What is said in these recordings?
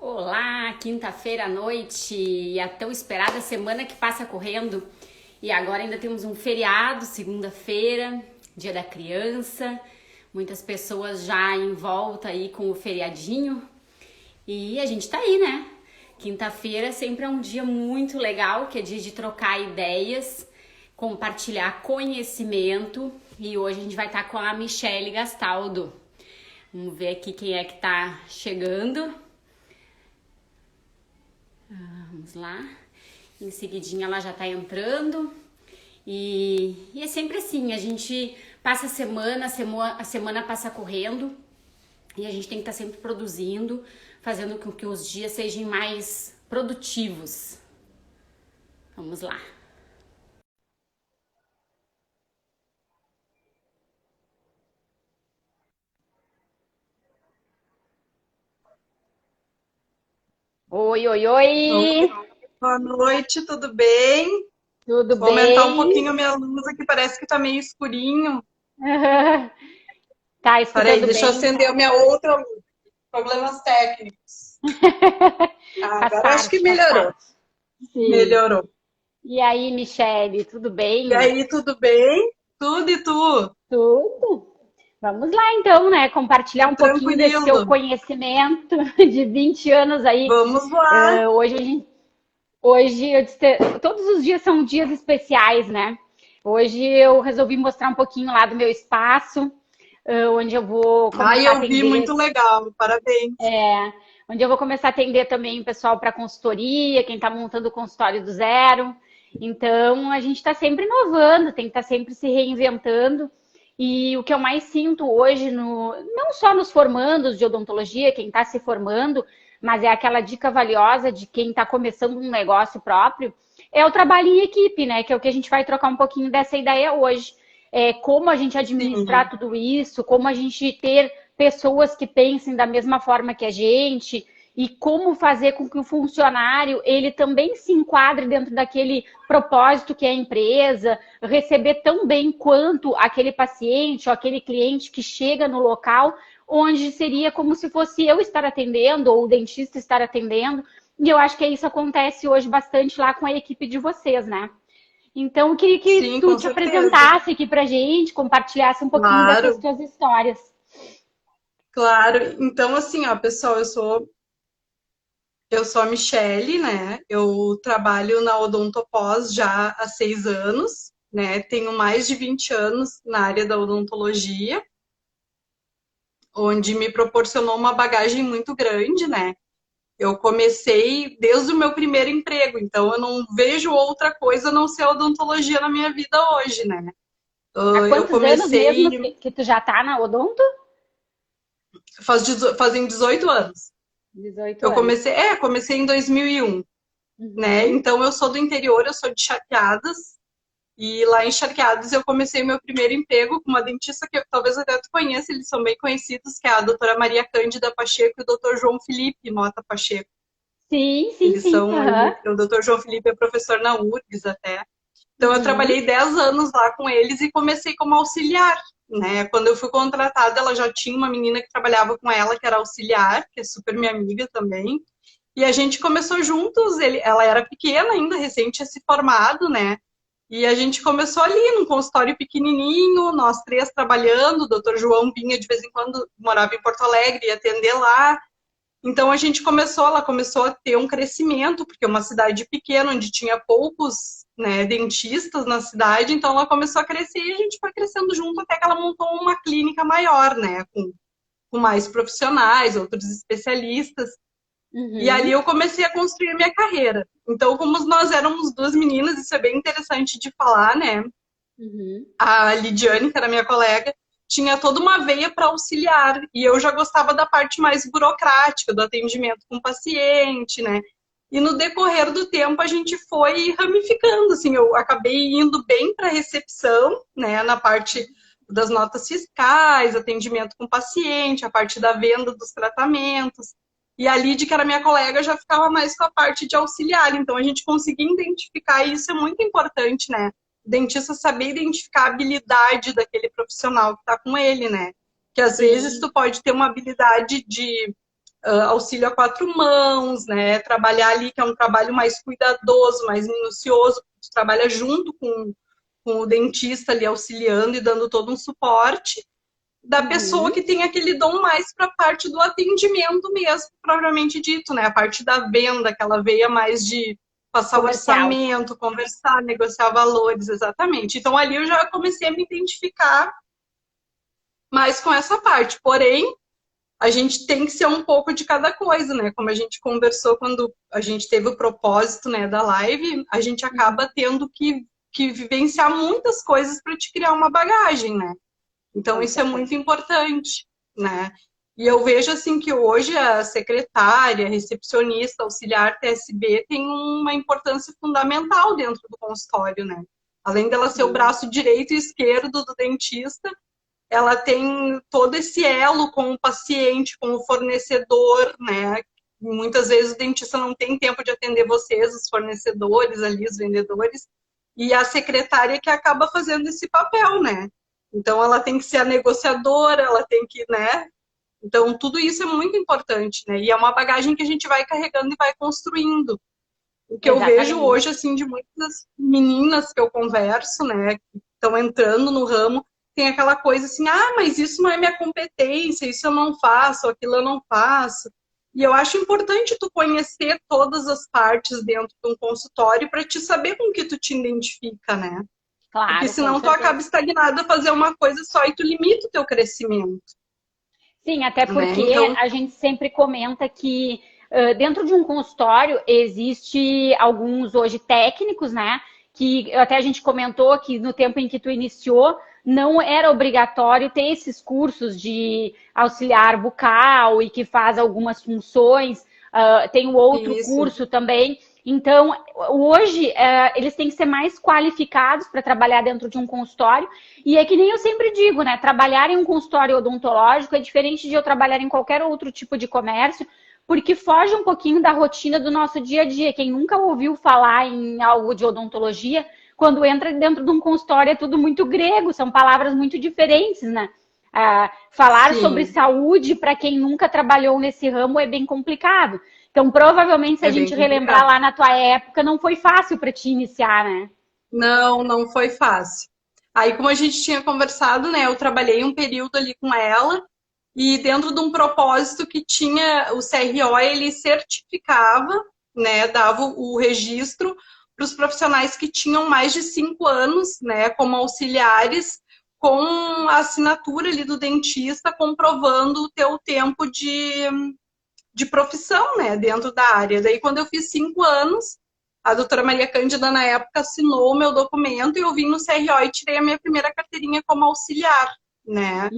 Olá, quinta-feira à noite e a tão esperada semana que passa correndo. E agora ainda temos um feriado, segunda-feira, Dia da Criança. Muitas pessoas já em volta aí com o feriadinho. E a gente tá aí, né? Quinta-feira sempre é um dia muito legal, que é dia de trocar ideias, compartilhar conhecimento. E hoje a gente vai estar com a Michele Gastaldo. Vamos ver aqui quem é que tá chegando. Vamos lá. Em seguidinha ela já tá entrando. E é sempre assim, a gente passa a semana passa correndo e a gente tem que estar sempre produzindo, fazendo com que os dias sejam mais produtivos. Vamos lá. Oi, oi, oi! Boa noite, tudo bem? Tudo Vou aumentar um bem? pouquinho a minha luz aqui, parece que tá meio escurinho. Tá Peraí, escutando deixa eu bem? acender a minha outra luz. Problemas técnicos. Faz Agora acho que parte, faz melhorou. parte. Sim. Melhorou. E aí, Michele, tudo E bem? aí, tudo bem? Tudo e tu? Tudo. Vamos lá então, né? Compartilhar um pouquinho desse teu Tranquilo. conhecimento de 20 anos aí. Vamos lá. Hoje todos os dias são dias especiais, né? Hoje eu resolvi mostrar um pouquinho lá do meu espaço, onde eu vou Ai, começar a eu vi, atender, muito legal. Parabéns. onde eu vou começar a atender também o pessoal para consultoria, quem está montando o consultório do zero. Então, a gente está sempre inovando, tem que estar sempre se reinventando. E o que eu mais sinto hoje, não só nos formandos de odontologia, quem está se formando, mas é aquela dica valiosa de quem está começando um negócio próprio, é o trabalho em equipe, né? Que é o que a gente vai trocar um pouquinho dessa ideia hoje. É como a gente Sim. administrar tudo isso, como a gente ter pessoas que pensem da mesma forma que a gente e como fazer com que o funcionário ele também se enquadre dentro daquele propósito que é a empresa, receber tão bem quanto aquele paciente ou aquele cliente que chega no local, onde seria como se fosse eu estar atendendo ou o dentista estar atendendo. E eu acho que isso acontece hoje bastante lá com a equipe de vocês, né? Então, eu queria que Sim, tu com te certeza. apresentasse aqui pra gente, compartilhasse um pouquinho dessas Claro, tuas histórias. claro. Então, assim, ó, pessoal, eu sou a Michele, né? Eu trabalho na Odontopós já há 6 anos, né? Tenho mais de 20 anos na área da odontologia, onde me proporcionou uma bagagem muito grande, né? Eu comecei desde o meu primeiro emprego, então eu não vejo outra coisa a não ser a odontologia na minha vida hoje, né? Há Eu quantos anos mesmo comecei que tu já tá na Odonto? fazem 18 anos. 18 Eu anos. comecei em 2001, né? Uhum. Então eu sou do interior, eu sou de Charqueadas. E lá em Charqueadas eu comecei meu primeiro emprego com uma dentista que talvez até tu conheça, eles são bem conhecidos, que é a doutora Maria Cândida Pacheco e o doutor João Felipe Mota Pacheco. Sim, sim, Eles sim. são, Aham. o doutor João Felipe é professor na URGS até. Então eu Uhum. trabalhei 10 anos lá com eles e comecei como auxiliar, né? Quando eu fui contratada, ela já tinha uma menina que trabalhava com ela, que era auxiliar, que é super minha amiga também. E a gente começou juntos, ela era pequena ainda, recente tinha se formado, né? E a gente começou ali num consultório pequenininho, nós três trabalhando, o doutor João vinha de vez em quando, morava em Porto Alegre, ia atender lá. Então a gente ela começou a ter um crescimento, porque é uma cidade pequena, onde tinha poucos, né, dentistas na cidade, então ela começou a crescer e a gente foi crescendo junto até que ela montou uma clínica maior, né, com mais profissionais, outros especialistas. E ali Uhum. eu comecei a construir minha carreira. Então, como nós éramos duas meninas, isso é bem interessante de falar, né? Uhum. A Lidiane, que era minha colega, tinha toda uma veia para auxiliar. E eu já gostava da parte mais burocrática, do atendimento com o paciente, né? E no decorrer do tempo a gente foi ramificando, assim, eu acabei indo bem para a recepção, né, na parte das notas fiscais, atendimento com o paciente, a parte da venda dos tratamentos. E a Lid, que era minha colega, já ficava mais com a parte de auxiliar. Então a gente conseguia identificar, e isso é muito importante, né? O dentista saber identificar a habilidade daquele profissional que está com ele, né? Que às vezes Sim. tu pode ter uma habilidade de auxílio a quatro mãos, né? Trabalhar ali, que é um trabalho mais cuidadoso, mais minucioso, tu trabalha junto com o dentista ali auxiliando e dando todo um suporte da pessoa que tem aquele dom mais para a parte do atendimento mesmo, propriamente dito, né? A parte da venda, aquela veia mais de passar Comercial. orçamento, conversar, negociar valores, exatamente. Então ali eu já comecei a me identificar mais com essa parte. Porém, a gente tem que ser um pouco de cada coisa, né? Como a gente conversou quando a gente teve o propósito, né, da live, a gente acaba tendo que vivenciar muitas coisas para te criar uma bagagem, né? Então, isso é muito importante, né? E eu vejo, assim, que hoje a secretária, recepcionista, auxiliar TSB tem uma importância fundamental dentro do consultório, né? Além dela ser o braço direito e esquerdo do dentista, ela tem todo esse elo com o paciente, com o fornecedor, né? Muitas vezes o dentista não tem tempo de atender vocês, os fornecedores ali, os vendedores, e a secretária que acaba fazendo esse papel, né? Então, ela tem que ser a negociadora, ela tem que, né? Então, tudo isso é muito importante, né? E é uma bagagem que a gente vai carregando e vai construindo. O que eu vejo hoje, assim, de muitas meninas que eu converso, né? Que estão entrando no ramo, tem aquela coisa assim, ah, mas isso não é minha competência, isso eu não faço, aquilo eu não faço. E eu acho importante tu conhecer todas as partes dentro de um consultório para te saber com que tu te identifica, né? Claro, porque senão tu acaba estagnado a fazer uma coisa só e tu limita o teu crescimento. Sim, até porque né? Então, a gente sempre comenta que dentro de um consultório existe alguns hoje técnicos, né? Que até a gente comentou que no tempo em que tu iniciou, não era obrigatório ter esses cursos de auxiliar bucal e que faz algumas funções. Tem o outro curso também. Então, hoje, eles têm que ser mais qualificados para trabalhar dentro de um consultório. E é que nem eu sempre digo, né? Trabalhar em um consultório odontológico é diferente de eu trabalhar em qualquer outro tipo de comércio, porque foge um pouquinho da rotina do nosso dia a dia. Quem nunca ouviu falar em algo de odontologia, quando entra dentro de um consultório é tudo muito grego, são palavras muito diferentes, né? Falar sobre saúde, para quem nunca trabalhou nesse ramo, é bem complicado. Então, provavelmente, se a gente relembrar lá na tua época, não foi fácil para te iniciar, né? Não, não foi fácil. Aí, como a gente tinha conversado, né, eu trabalhei um período ali com ela e dentro de um propósito que tinha o CRO, ele certificava, né, dava o registro para os profissionais que tinham mais de 5 anos, né, como auxiliares, com a assinatura ali do dentista comprovando o teu tempo de profissão, né, dentro da área. Daí, quando eu fiz 5 anos, a doutora Maria Cândida, na época, assinou o meu documento e eu vim no CRO e tirei a minha primeira carteirinha como auxiliar, né?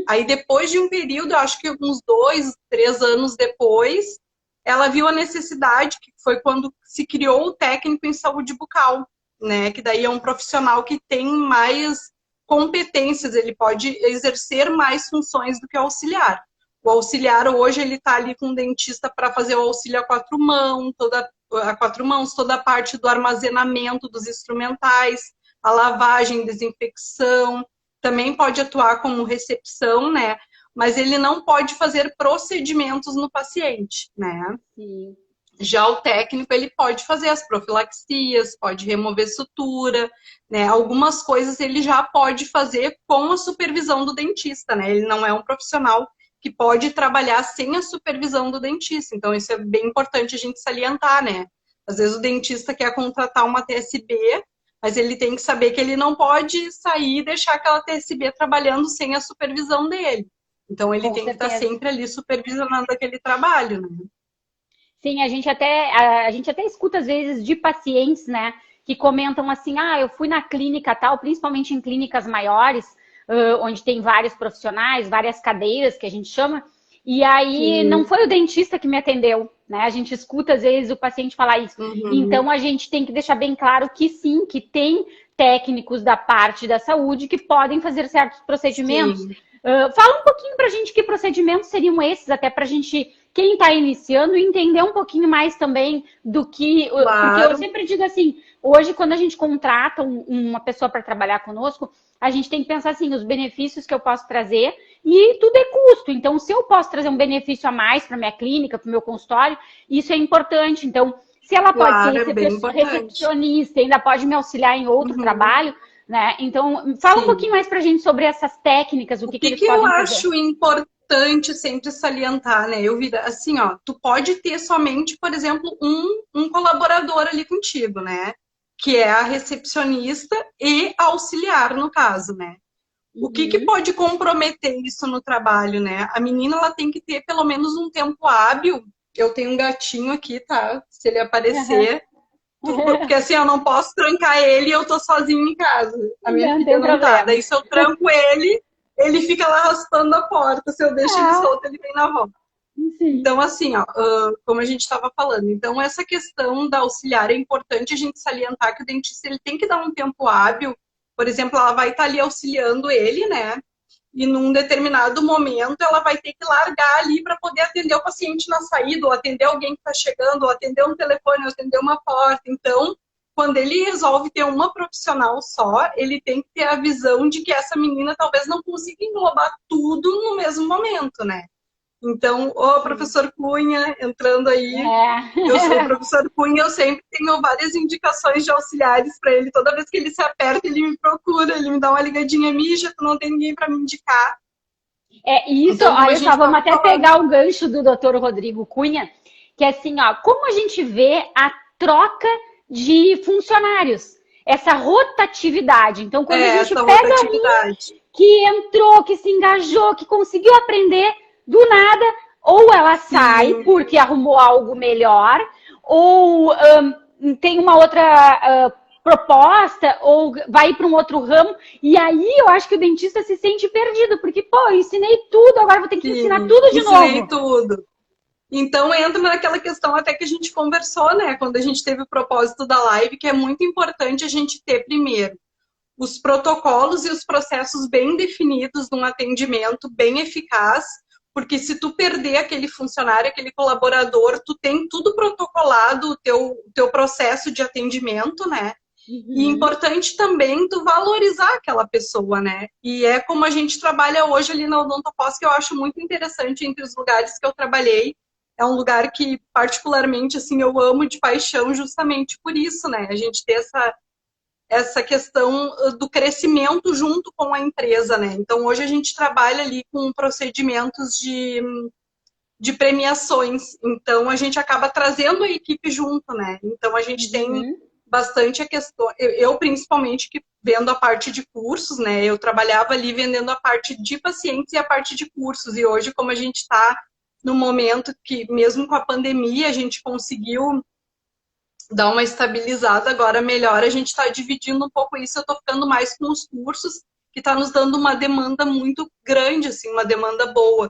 Aí, depois de um período, eu acho que uns 2, 3 anos depois, ela viu a necessidade, que foi quando se criou o técnico em saúde bucal, né? Que daí é um profissional que tem mais competências, ele pode exercer mais funções do que o auxiliar. O auxiliar hoje ele está ali com o dentista para fazer o auxílio a quatro mãos, toda a parte do armazenamento dos instrumentais, a lavagem, desinfecção, também pode atuar como recepção, né? Mas ele não pode fazer procedimentos no paciente, né? Sim. Já o técnico, ele pode fazer as profilaxias, pode remover sutura, né? Algumas coisas ele já pode fazer com a supervisão do dentista, né? Ele não é um profissional que pode trabalhar sem a supervisão do dentista. Então, isso é bem importante a gente salientar, né? Às vezes o dentista quer contratar uma TSB, mas ele tem que saber que ele não pode sair e deixar aquela TSB trabalhando sem a supervisão dele. Então, ele tem que estar sempre ali supervisionando aquele trabalho, né? Sim, a gente até escuta, às vezes, de pacientes, né, que comentam assim, eu fui na clínica tal, principalmente em clínicas maiores, onde tem vários profissionais, várias cadeiras, que a gente chama, e aí não foi o dentista que me atendeu, né? A gente escuta, às vezes, o paciente falar isso. Então, a gente tem que deixar bem claro que sim, que tem técnicos da parte da saúde que podem fazer certos procedimentos. Fala um pouquinho pra gente que procedimentos seriam esses, até pra gente, quem está iniciando, entender um pouquinho mais também do que... Porque eu sempre digo assim, hoje, quando a gente contrata uma pessoa para trabalhar conosco, a gente tem que pensar assim, os benefícios que eu posso trazer, e tudo é custo. Então, se eu posso trazer um benefício a mais para minha clínica, para o meu consultório, isso é importante. Então, se ela pode Claro, ser é bem importante. recepcionista, ainda pode me auxiliar em outro trabalho, né? Então, fala um Sim. pouquinho mais pra gente sobre essas técnicas, o que Que eles eu podem fazer. acho importante sempre salientar, né? Eu vi assim, ó, tu pode ter somente, por exemplo, um colaborador ali contigo, né? Que é a recepcionista e auxiliar, no caso, né? O que pode comprometer isso no trabalho, né? A menina, ela tem que ter pelo menos um tempo hábil. Eu tenho um gatinho aqui, tá? Se ele aparecer, porque assim, eu não posso trancar ele e eu tô sozinha em casa. A minha Não filha tem não tá. problema. Daí se eu tranco ele fica lá raspando a porta. Se eu deixo ele Ah, solto, ele vem na volta. sim. Então, assim, ó, como a gente estava falando, então essa questão da auxiliar é importante a gente salientar que o dentista ele tem que dar um tempo hábil. Por exemplo, ela vai estar ali auxiliando ele, né? E num determinado momento ela vai ter que largar ali para poder atender o paciente na saída, ou atender alguém que está chegando, ou atender um telefone, ou atender uma porta. Então, quando ele resolve ter uma profissional só, ele tem que ter a visão de que essa menina talvez não consiga englobar tudo no mesmo momento, né? Então, o professor Cunha entrando aí, o É. professor Cunha, eu sempre tenho várias indicações de auxiliares para ele. Toda vez que ele se aperta, ele me procura, ele me dá uma ligadinha, Mija, tu não tem ninguém para me indicar. Isso, Então, como a olha gente só, vamos estava até falando, pegar o gancho do Dr. Rodrigo Cunha, que é assim, ó, como a gente vê a troca de funcionários, essa rotatividade. Então, quando a gente essa pega um rotatividade. que entrou, que se engajou, que conseguiu aprender, do nada, ou ela sai Sim, porque arrumou algo melhor, ou tem uma outra proposta, ou vai para um outro ramo, e aí eu acho que o dentista se sente perdido, porque, pô, eu ensinei tudo, agora vou ter que ensinar sim, tudo de ensinei novo. tudo. Então entra naquela questão até que a gente conversou, né? Quando a gente teve o propósito da live, que é muito importante a gente ter primeiro os protocolos e os processos bem definidos num atendimento bem eficaz, porque se tu perder aquele funcionário, aquele colaborador, tu tem tudo protocolado, o teu processo de atendimento, né? E importante também tu valorizar aquela pessoa, né? E é como a gente trabalha hoje ali na Odontopós, que eu acho muito interessante entre os lugares que eu trabalhei. É um lugar que, particularmente, assim, eu amo de paixão justamente por isso, né? A gente ter essa questão do crescimento junto com a empresa, né? Então, hoje a gente trabalha ali com procedimentos de premiações. Então, a gente acaba trazendo a equipe junto, né? Então, a gente tem bastante a questão... Eu principalmente, que vendo a parte de cursos, né? Eu trabalhava ali vendendo a parte de pacientes e a parte de cursos. E hoje, como a gente está no momento que, mesmo com a pandemia, a gente conseguiu dar uma estabilizada agora melhor, a gente está dividindo um pouco isso, eu estou ficando mais com os cursos, que está nos dando uma demanda muito grande, assim, uma demanda boa,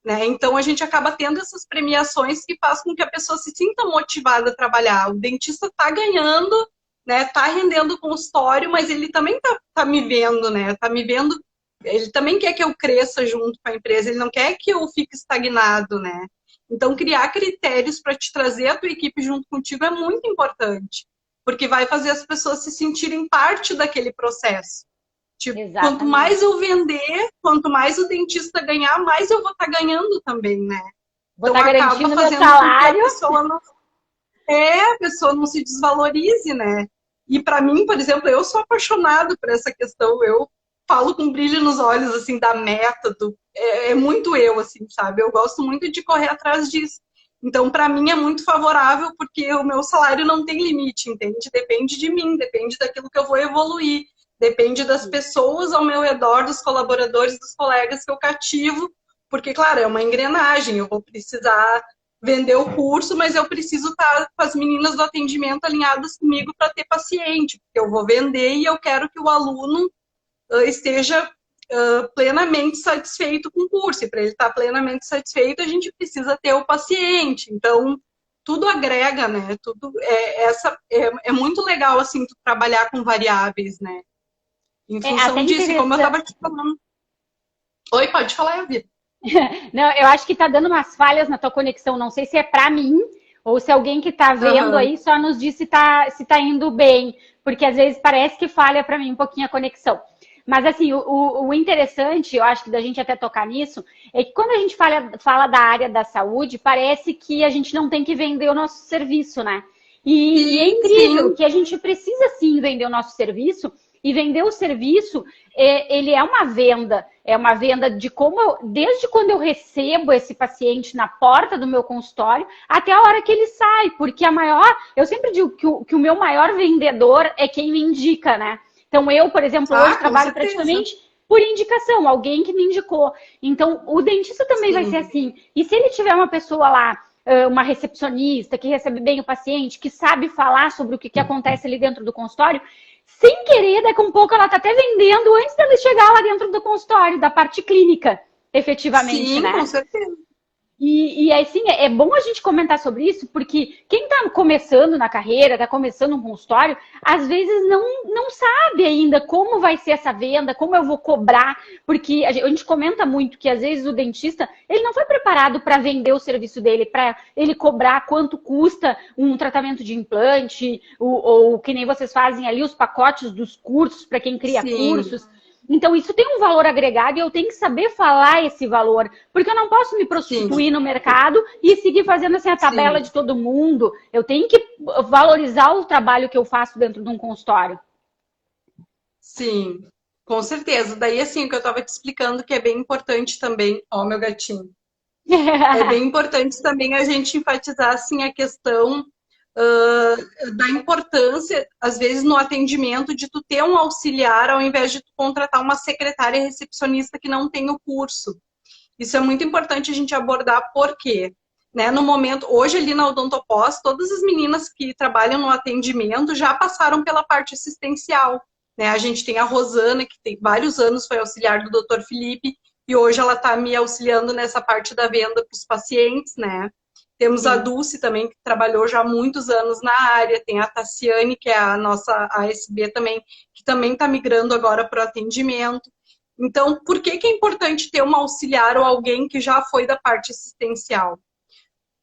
né? Então a gente acaba tendo essas premiações que faz com que a pessoa se sinta motivada a trabalhar. O dentista está ganhando, né? Está rendendo o consultório, mas ele também tá me vendo, né? Tá me vendo, ele também quer que eu cresça junto com a empresa, ele não quer que eu fique estagnado, né? Então, criar critérios para te trazer a tua equipe junto contigo é muito importante, porque vai fazer as pessoas se sentirem parte daquele processo. Tipo, quanto Exatamente. mais eu vender, quanto mais o dentista ganhar, mais eu vou estar ganhando também, né? Vou Então, estar acaba garantindo meu fazendo com que salário. a pessoa não se desvalorize, né? E para mim, por exemplo, eu sou apaixonada por essa questão. Eu falo com brilho nos olhos, assim, da meta. É muito eu, assim, sabe? Eu gosto muito de correr atrás disso. Então, para mim, é muito favorável, porque o meu salário não tem limite, entende? Depende de mim, depende daquilo que eu vou evoluir, depende das pessoas ao meu redor, dos colaboradores, dos colegas que eu cativo, porque, claro, é uma engrenagem, eu vou precisar vender o curso, mas eu preciso estar com as meninas do atendimento alinhadas comigo para ter paciente, porque eu vou vender e eu quero que o aluno esteja plenamente satisfeito com o curso. E para ele estar plenamente satisfeito, a gente precisa ter o paciente. Então, tudo agrega, né? Tudo é muito legal assim tu trabalhar com variáveis, né? Em É até função disso, e como eu interessante. estava te falando. Oi, pode falar, Elvira. Não, eu acho que tá dando umas falhas na tua conexão. Não sei se é para mim Ou se alguém que está vendo aí só nos diz se tá indo bem, porque às vezes parece que falha para mim um pouquinho a conexão. Mas assim, o interessante, eu acho que da gente até tocar nisso, é que quando a gente fala da área da saúde, parece que a gente não tem que vender o nosso serviço, né? E é incrível que a gente precisa sim vender o nosso serviço, e vender o serviço, ele é uma venda de desde quando eu recebo esse paciente na porta do meu consultório até a hora que ele sai, porque eu sempre digo que o meu maior vendedor é quem me indica, né? Então eu, por exemplo, hoje trabalho praticamente por indicação, alguém que me indicou. Então o dentista também vai ser assim. E se ele tiver uma pessoa lá, uma recepcionista que recebe bem o paciente, que sabe falar sobre o que acontece ali dentro do consultório, sem querer, daqui a um pouco ela está até vendendo antes dela chegar lá dentro do consultório, da parte clínica, efetivamente, né? Sim, com certeza. E assim, é bom a gente comentar sobre isso, porque quem está começando na carreira, está começando um consultório, às vezes não sabe ainda como vai ser essa venda, como eu vou cobrar, porque a gente comenta muito que às vezes o dentista, ele não foi preparado para vender o serviço dele, para ele cobrar quanto custa um tratamento de implante, ou que nem vocês fazem ali, os pacotes dos cursos, para quem cria cursos. Então, isso tem um valor agregado e eu tenho que saber falar esse valor. Porque eu não posso me prostituir no mercado e seguir fazendo assim a tabela de todo mundo. Eu tenho que valorizar o trabalho que eu faço dentro de um consultório. Sim, com certeza. Daí, assim, o que eu estava te explicando, que é bem importante também... Ó, meu gatinho. É bem importante também a gente enfatizar, assim, a questão... da importância, às vezes, no atendimento, de tu ter um auxiliar ao invés de tu contratar uma secretária recepcionista que não tem o curso. Isso é muito importante a gente abordar, porque, né, no momento, hoje ali na Odontopós, todas as meninas que trabalham no atendimento já passaram pela parte assistencial, né? A gente tem a Rosana, que tem vários anos, foi auxiliar do Dr. Felipe, e hoje ela está me auxiliando nessa parte da venda para os pacientes, né? Temos a Dulce também, que trabalhou já há muitos anos na área. Tem a Tassiane, que é a nossa ASB também, que também está migrando agora para o atendimento. Então, por que é importante ter um auxiliar ou alguém que já foi da parte assistencial?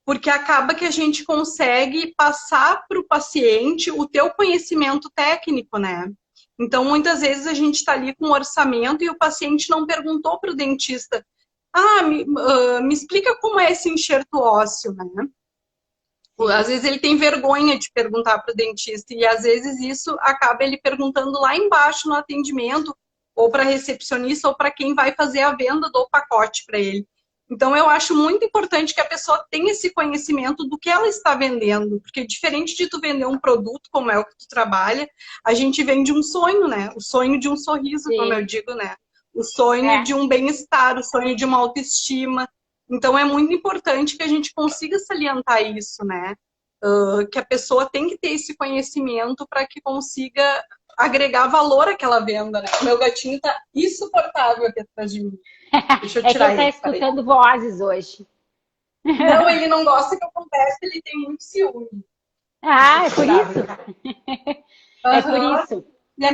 Porque acaba que a gente consegue passar para o paciente o teu conhecimento técnico, né? Então, muitas vezes a gente está ali com um orçamento e o paciente não perguntou para o dentista: me explica como é esse enxerto ósseo, né? Às vezes ele tem vergonha de perguntar para o dentista e às vezes isso acaba ele perguntando lá embaixo no atendimento, ou para a recepcionista, ou para quem vai fazer a venda do pacote para ele. Então eu acho muito importante que a pessoa tenha esse conhecimento do que ela está vendendo, porque diferente de tu vender um produto, como é o que tu trabalha, a gente vende um sonho, né? O sonho de um sorriso, como eu digo, né? O sonho de um bem-estar, o sonho de uma autoestima. Então, é muito importante que a gente consiga salientar isso, né? Que a pessoa tem que ter esse conhecimento para que consiga agregar valor àquela venda, né? O meu gatinho tá insuportável aqui atrás de mim. Deixa eu tirar ele. É que ele tá escutando vozes hoje. Não, ele não gosta que eu converse, ele tem muito ciúme. Ah, é por isso? É por isso. E a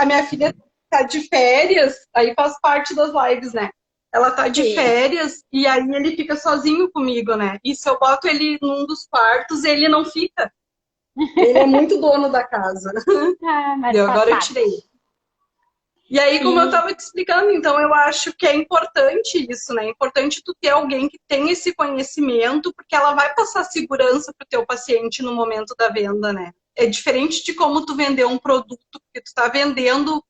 minha filha tá de férias, aí faz parte das lives, né? Ela tá de férias e aí ele fica sozinho comigo, né? E se eu boto ele num dos quartos, ele não fica. Ele é muito dono da casa. Agora eu tirei. E aí, como eu tava te explicando, então eu acho que é importante isso, né? É importante tu ter alguém que tem esse conhecimento, porque ela vai passar segurança pro teu paciente no momento da venda, né? É diferente de como tu vender um produto, porque tu tá vendendo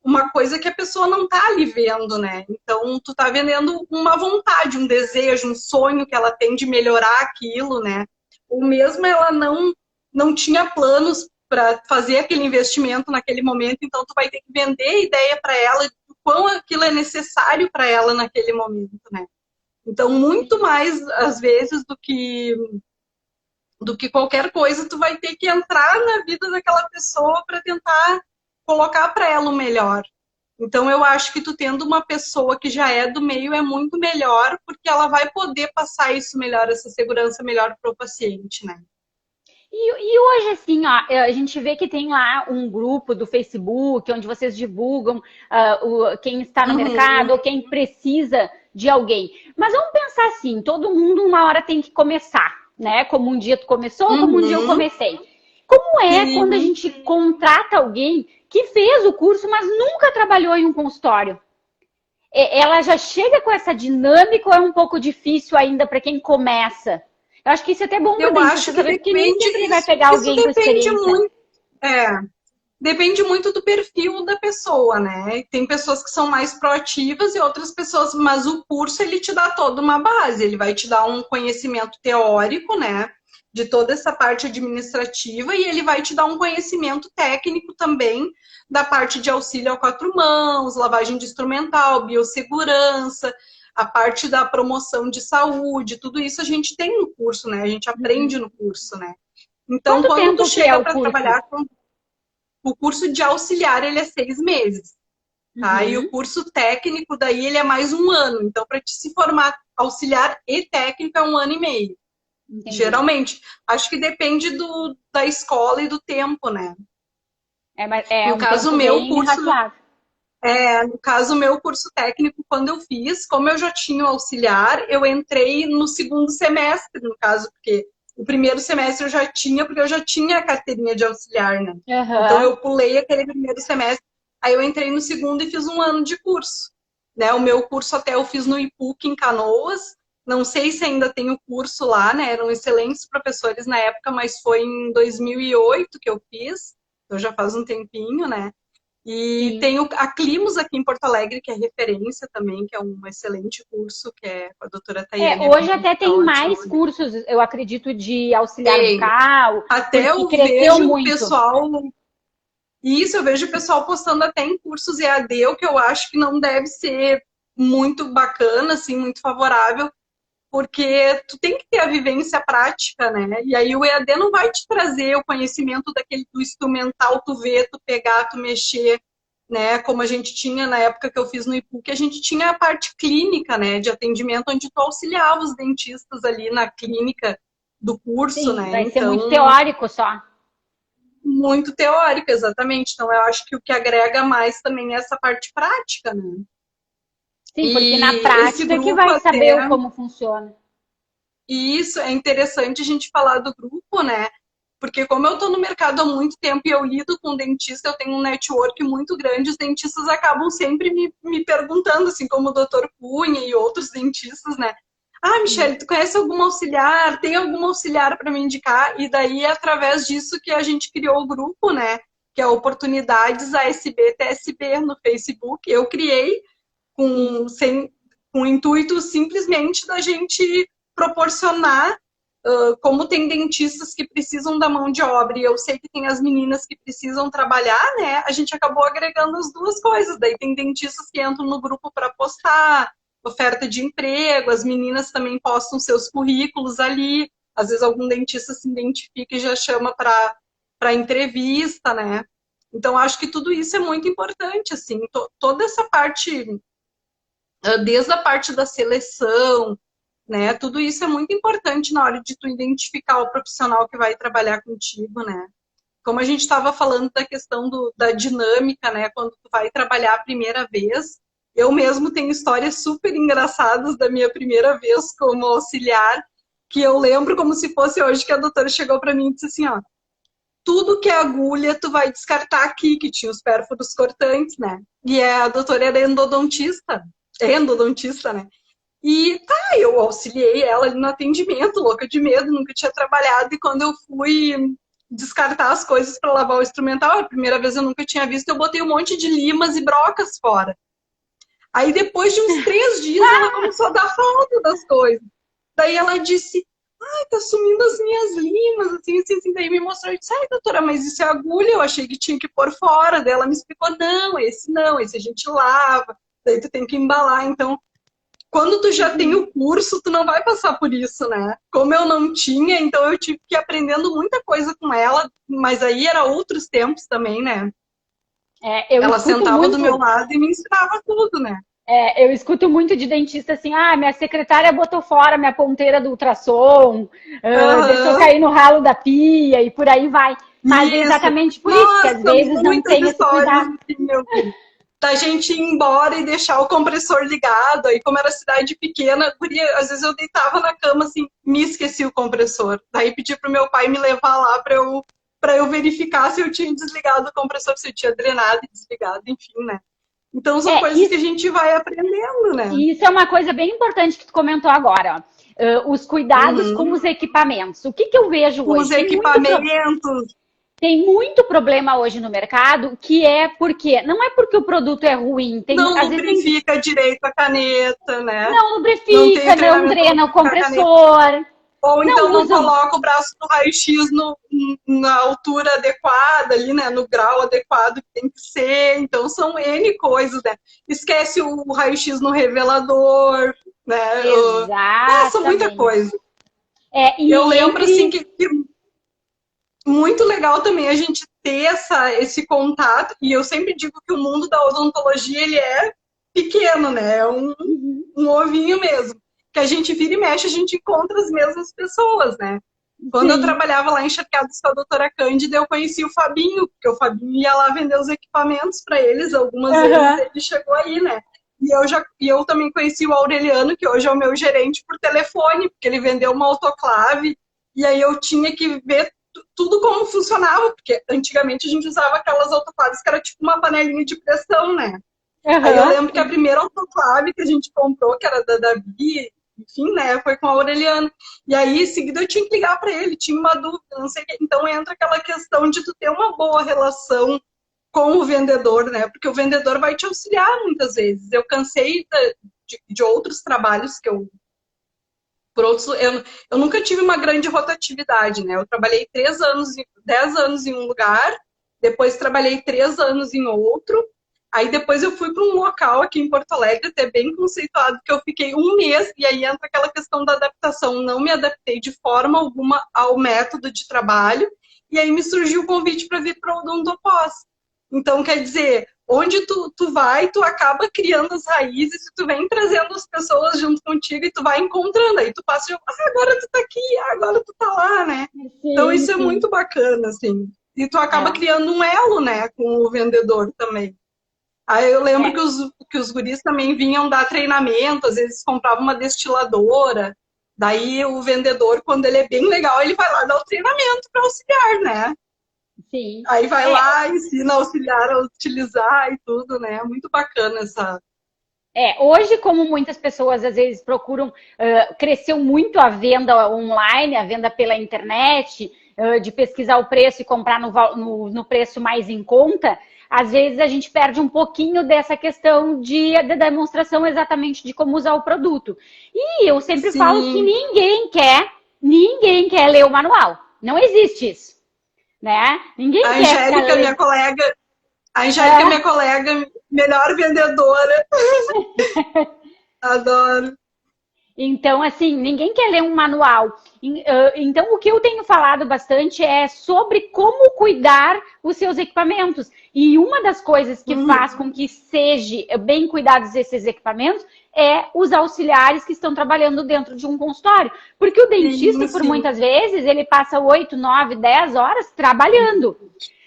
uma coisa que a pessoa não tá ali vendo, né? Então, tu tá vendendo uma vontade, um desejo, um sonho que ela tem de melhorar aquilo, né? Ou mesmo ela não tinha planos para fazer aquele investimento naquele momento, então tu vai ter que vender a ideia para ela do quão aquilo é necessário para ela naquele momento, né? Então, muito mais, às vezes, do que qualquer coisa, tu vai ter que entrar na vida daquela pessoa para tentar colocar para ela o melhor. Então, eu acho que tu tendo uma pessoa que já é do meio é muito melhor, porque ela vai poder passar isso melhor, essa segurança melhor para o paciente, né? E hoje, assim, ó, a gente vê que tem lá um grupo do Facebook, onde vocês divulgam quem está no mercado Uhum, ou quem precisa de alguém. Mas vamos pensar assim, todo mundo uma hora tem que começar, né? Como um dia tu começou, como um dia eu uhum, comecei. Como é quando a sim. gente contrata alguém que fez o curso, mas nunca trabalhou em um consultório? Ela já chega com essa dinâmica ou é um pouco difícil ainda para quem começa? Eu acho que isso é até bom para o Eu dentista acho que saber, porque nem depende, sempre ele vai isso, pegar isso alguém com depende experiência. muito. É, depende muito do perfil da pessoa, né? Tem pessoas que são mais proativas e outras pessoas, mas o curso ele te dá toda uma base, ele vai te dar um conhecimento teórico, né? De toda essa parte administrativa e ele vai te dar um conhecimento técnico também da parte de auxílio a quatro mãos, lavagem de instrumental, biossegurança, a parte da promoção de saúde, tudo isso a gente tem no curso, né? A gente aprende no curso, né? Então, Quanto quando tu tempo que é chega o para curso? trabalhar com o curso de auxiliar, ele é 6 meses, tá? E o Uhum, curso técnico, daí, ele é mais 1 ano. Então, para te se formar auxiliar e técnico, é 1 ano e meio. entendi. Geralmente. Acho que depende da escola e do tempo, né? É No um caso tempo meu, bem curso, razoável. no caso meu curso técnico, quando eu fiz, como eu já tinha o auxiliar, eu entrei no segundo semestre, no caso, porque o primeiro semestre eu já tinha, porque eu já tinha a carteirinha de auxiliar, né? Então Aham. eu pulei aquele primeiro semestre, aí eu entrei no segundo e fiz 1 ano de curso. Né? O meu curso até eu fiz no IPUC em Canoas, não sei se ainda tem o curso lá, né? Eram excelentes professores na época, mas foi em 2008 que eu fiz, então já faz um tempinho, né? E Sim. tem a Climos aqui em Porto Alegre, que é referência também, que é um excelente curso, que é com a doutora Tayane, Hoje até tem ótimo. mais cursos, eu acredito, de auxiliar Tem. bucal, Até porque eu cresceu vejo o muito. pessoal. Isso, eu vejo o pessoal postando até em cursos EAD, o que eu acho que não deve ser muito bacana, assim, muito favorável, porque tu tem que ter a vivência prática, né? E aí o EAD não vai te trazer o conhecimento daquele do instrumental, tu ver, tu pegar, tu mexer, né? Como a gente tinha na época que eu fiz no IPUC, a gente tinha a parte clínica, né? De atendimento, onde tu auxiliava os dentistas ali na clínica do curso, Sim, né? vai ser muito Então, teórico só. muito teórico, exatamente. Então, eu acho que o que agrega mais também é essa parte prática, né? Sim, porque na E esse prática que grupo vai saber até, como funciona. e isso é interessante a gente falar do grupo, né? Porque como eu estou no mercado há muito tempo e eu lido com dentista, eu tenho um network muito grande, os dentistas acabam sempre me perguntando, assim como o doutor Cunha e outros dentistas, né? Ah, Michele, tu conhece algum auxiliar? Tem algum auxiliar para me indicar? E daí é através disso que a gente criou o grupo, né? Que é Oportunidades ASB-TSB no Facebook. Eu criei Sim. com o intuito simplesmente da gente proporcionar, como tem dentistas que precisam da mão de obra e eu sei que tem as meninas que precisam trabalhar, né? A gente acabou agregando as duas coisas. Daí tem dentistas que entram no grupo para postar oferta de emprego, as meninas também postam seus currículos ali. Às vezes algum dentista se identifica e já chama para entrevista, né? Então, acho que tudo isso é muito importante, assim, toda essa parte, desde a parte da seleção, né? Tudo isso é muito importante na hora de tu identificar o profissional que vai trabalhar contigo, né? Como a gente estava falando da questão da dinâmica, né? Quando tu vai trabalhar a primeira vez, eu mesmo tenho histórias super engraçadas da minha primeira vez como auxiliar, que eu lembro como se fosse hoje que a doutora chegou para mim e disse assim, ó, tudo que é agulha tu vai descartar aqui, que tinha os pérfuros cortantes, né? E a doutora era endodontista, né? E tá, eu auxiliei ela ali no atendimento, louca de medo, nunca tinha trabalhado. E quando eu fui descartar as coisas para lavar o instrumental, a primeira vez eu nunca tinha visto, eu botei um monte de limas e brocas fora. Aí depois de uns 3 dias ela começou a dar falta das coisas. Daí ela disse, ai, tá sumindo as minhas limas, assim, assim, assim. Daí me mostrou, eu disse, ai, doutora, mas isso é agulha, eu achei que tinha que pôr fora. Daí ela me explicou, não, esse a gente lava, daí tu tem que embalar. Então, quando tu já tem o curso, tu não vai passar por isso, né? Como eu não tinha, então eu tive que ir aprendendo muita coisa com ela, mas aí era outros tempos também, né? Eu Ela escuto sentava do meu muito. lado e me ensinava tudo, né? Eu escuto muito de dentista assim, minha secretária botou fora minha ponteira do ultrassom, deixou cair no ralo da pia e por aí vai. Mas é Isso. exatamente por isso, que às Nossa, vezes não muitas tem esse histórias cuidado. assim, eu vi. Da gente ir embora e deixar o compressor ligado. Aí, como era cidade pequena, guria, às vezes eu deitava na cama assim, me esqueci o compressor. Daí pedi pro meu pai me levar lá para eu verificar se eu tinha desligado o compressor, se eu tinha drenado e desligado, enfim, né? Então são coisas que a gente vai aprendendo, né? E isso é uma coisa bem importante que tu comentou agora, ó. Os cuidados com os equipamentos. O que eu vejo Com hoje? os equipamentos. Tem muito problema hoje no mercado, que é porque, não é porque o produto é ruim, Não às vezes lubrifica direito a caneta, né? não Não tem lubrifica, o não treinamento drena o para a caneta. compressor, Ou então não usa. coloca o braço no raio-x na altura adequada, ali, né? No grau adequado que tem que ser. Então são N coisas, né? Esquece o raio-x no revelador, né? Nossa, muita Exatamente. coisa. Eu lembro assim que muito legal também a gente ter esse contato, e eu sempre digo que o mundo da odontologia ele é pequeno, né? É um ovinho mesmo. Que a gente vira e mexe, a gente encontra as mesmas pessoas, né? Quando eu trabalhava lá em Charqueadas com a doutora Cândida, eu conheci o Fabinho, porque o Fabinho ia lá vender os equipamentos para eles, algumas vezes ele chegou aí, né? E eu também conheci o Aureliano, que hoje é o meu gerente por telefone, porque ele vendeu uma autoclave, e aí eu tinha que ver tudo como funcionava, porque antigamente a gente usava aquelas autoclaves que era tipo uma panelinha de pressão, né? Aí eu lembro que a primeira autoclave que a gente comprou, que era da Davi, enfim, né, foi com a Aureliana. E aí, em seguida, eu tinha que ligar para ele, tinha uma dúvida, não sei o quê. Então entra aquela questão de tu ter uma boa relação com o vendedor, né? Porque o vendedor vai te auxiliar muitas vezes. Eu cansei de outros trabalhos que eu nunca tive uma grande rotatividade, né? Eu trabalhei 10 anos em um lugar, depois trabalhei 3 anos em outro, aí depois eu fui para um local aqui em Porto Alegre, até bem conceituado, que eu fiquei um mês, e aí entra aquela questão da adaptação. Não me adaptei de forma alguma ao método de trabalho, e aí me surgiu o convite para vir para o Odontopós. Então, quer dizer, onde tu vai, tu acaba criando as raízes, tu vem trazendo as pessoas junto contigo e tu vai encontrando. Aí tu passa e agora tu tá aqui, agora tu tá lá, né? Sim, então isso é muito bacana, assim. E tu acaba criando um elo, né, com o vendedor também. Aí eu lembro que os guris também vinham dar treinamento, às vezes compravam uma destiladora. Daí o vendedor, quando ele é bem legal, ele vai lá dar o treinamento para auxiliar, né? Sim. Aí vai lá, ensina a auxiliar a utilizar e tudo, né? Muito bacana essa... Hoje, como muitas pessoas às vezes procuram, cresceu muito a venda online, a venda pela internet, de pesquisar o preço e comprar no preço mais em conta, às vezes a gente perde um pouquinho dessa questão de demonstração exatamente de como usar o produto. E eu sempre falo que ninguém quer ler o manual. Não existe isso. Né? Ninguém quer. Angélica, minha colega, melhor vendedora. Adoro. Então, assim, ninguém quer ler um manual. Então, o que eu tenho falado bastante é sobre como cuidar os seus equipamentos. E uma das coisas que faz com que sejam bem cuidados esses equipamentos é os auxiliares que estão trabalhando dentro de um consultório. Porque o dentista, por muitas vezes, ele passa 8, 9, 10 horas trabalhando.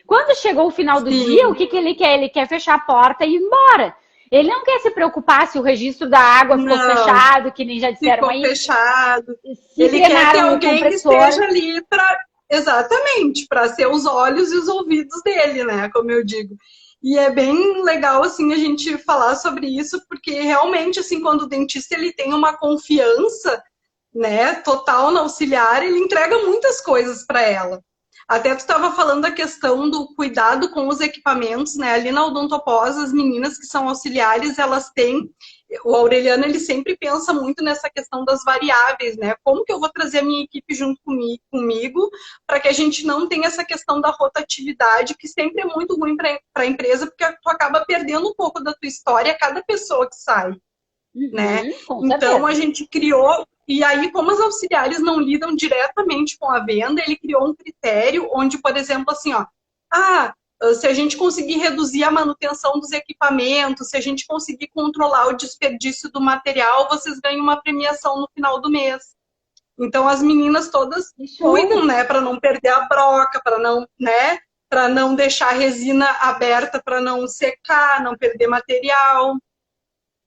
Quando chegou o final do dia, o que ele quer? Ele quer fechar a porta e ir embora. Ele não quer se preocupar se o registro da água ficou fechado, que nem já disseram aí. Ficou fechado. Ele quer ter alguém que esteja ali para... Exatamente, para ser os olhos e os ouvidos dele, né? Como eu digo. E é bem legal, assim, a gente falar sobre isso, porque realmente, assim, quando o dentista ele tem uma confiança, né, total na auxiliar, ele entrega muitas coisas para ela. Até tu estava falando a questão do cuidado com os equipamentos, né? Ali na Odontopós, as meninas que são auxiliares, elas têm... O Aureliano, ele sempre pensa muito nessa questão das variáveis, né? Como que eu vou trazer a minha equipe junto comigo para que a gente não tenha essa questão da rotatividade, que sempre é muito ruim para a empresa, porque tu acaba perdendo um pouco da tua história a cada pessoa que sai, né? Então, a gente criou... E aí, como os auxiliares não lidam diretamente com a venda, ele criou um critério onde, por exemplo, assim, ó, Se a gente conseguir reduzir a manutenção dos equipamentos, se a gente conseguir controlar o desperdício do material, vocês ganham uma premiação no final do mês. Então as meninas todas cuidam, né, para não perder a broca, para não, né, para não deixar a resina aberta, para não secar, não perder material.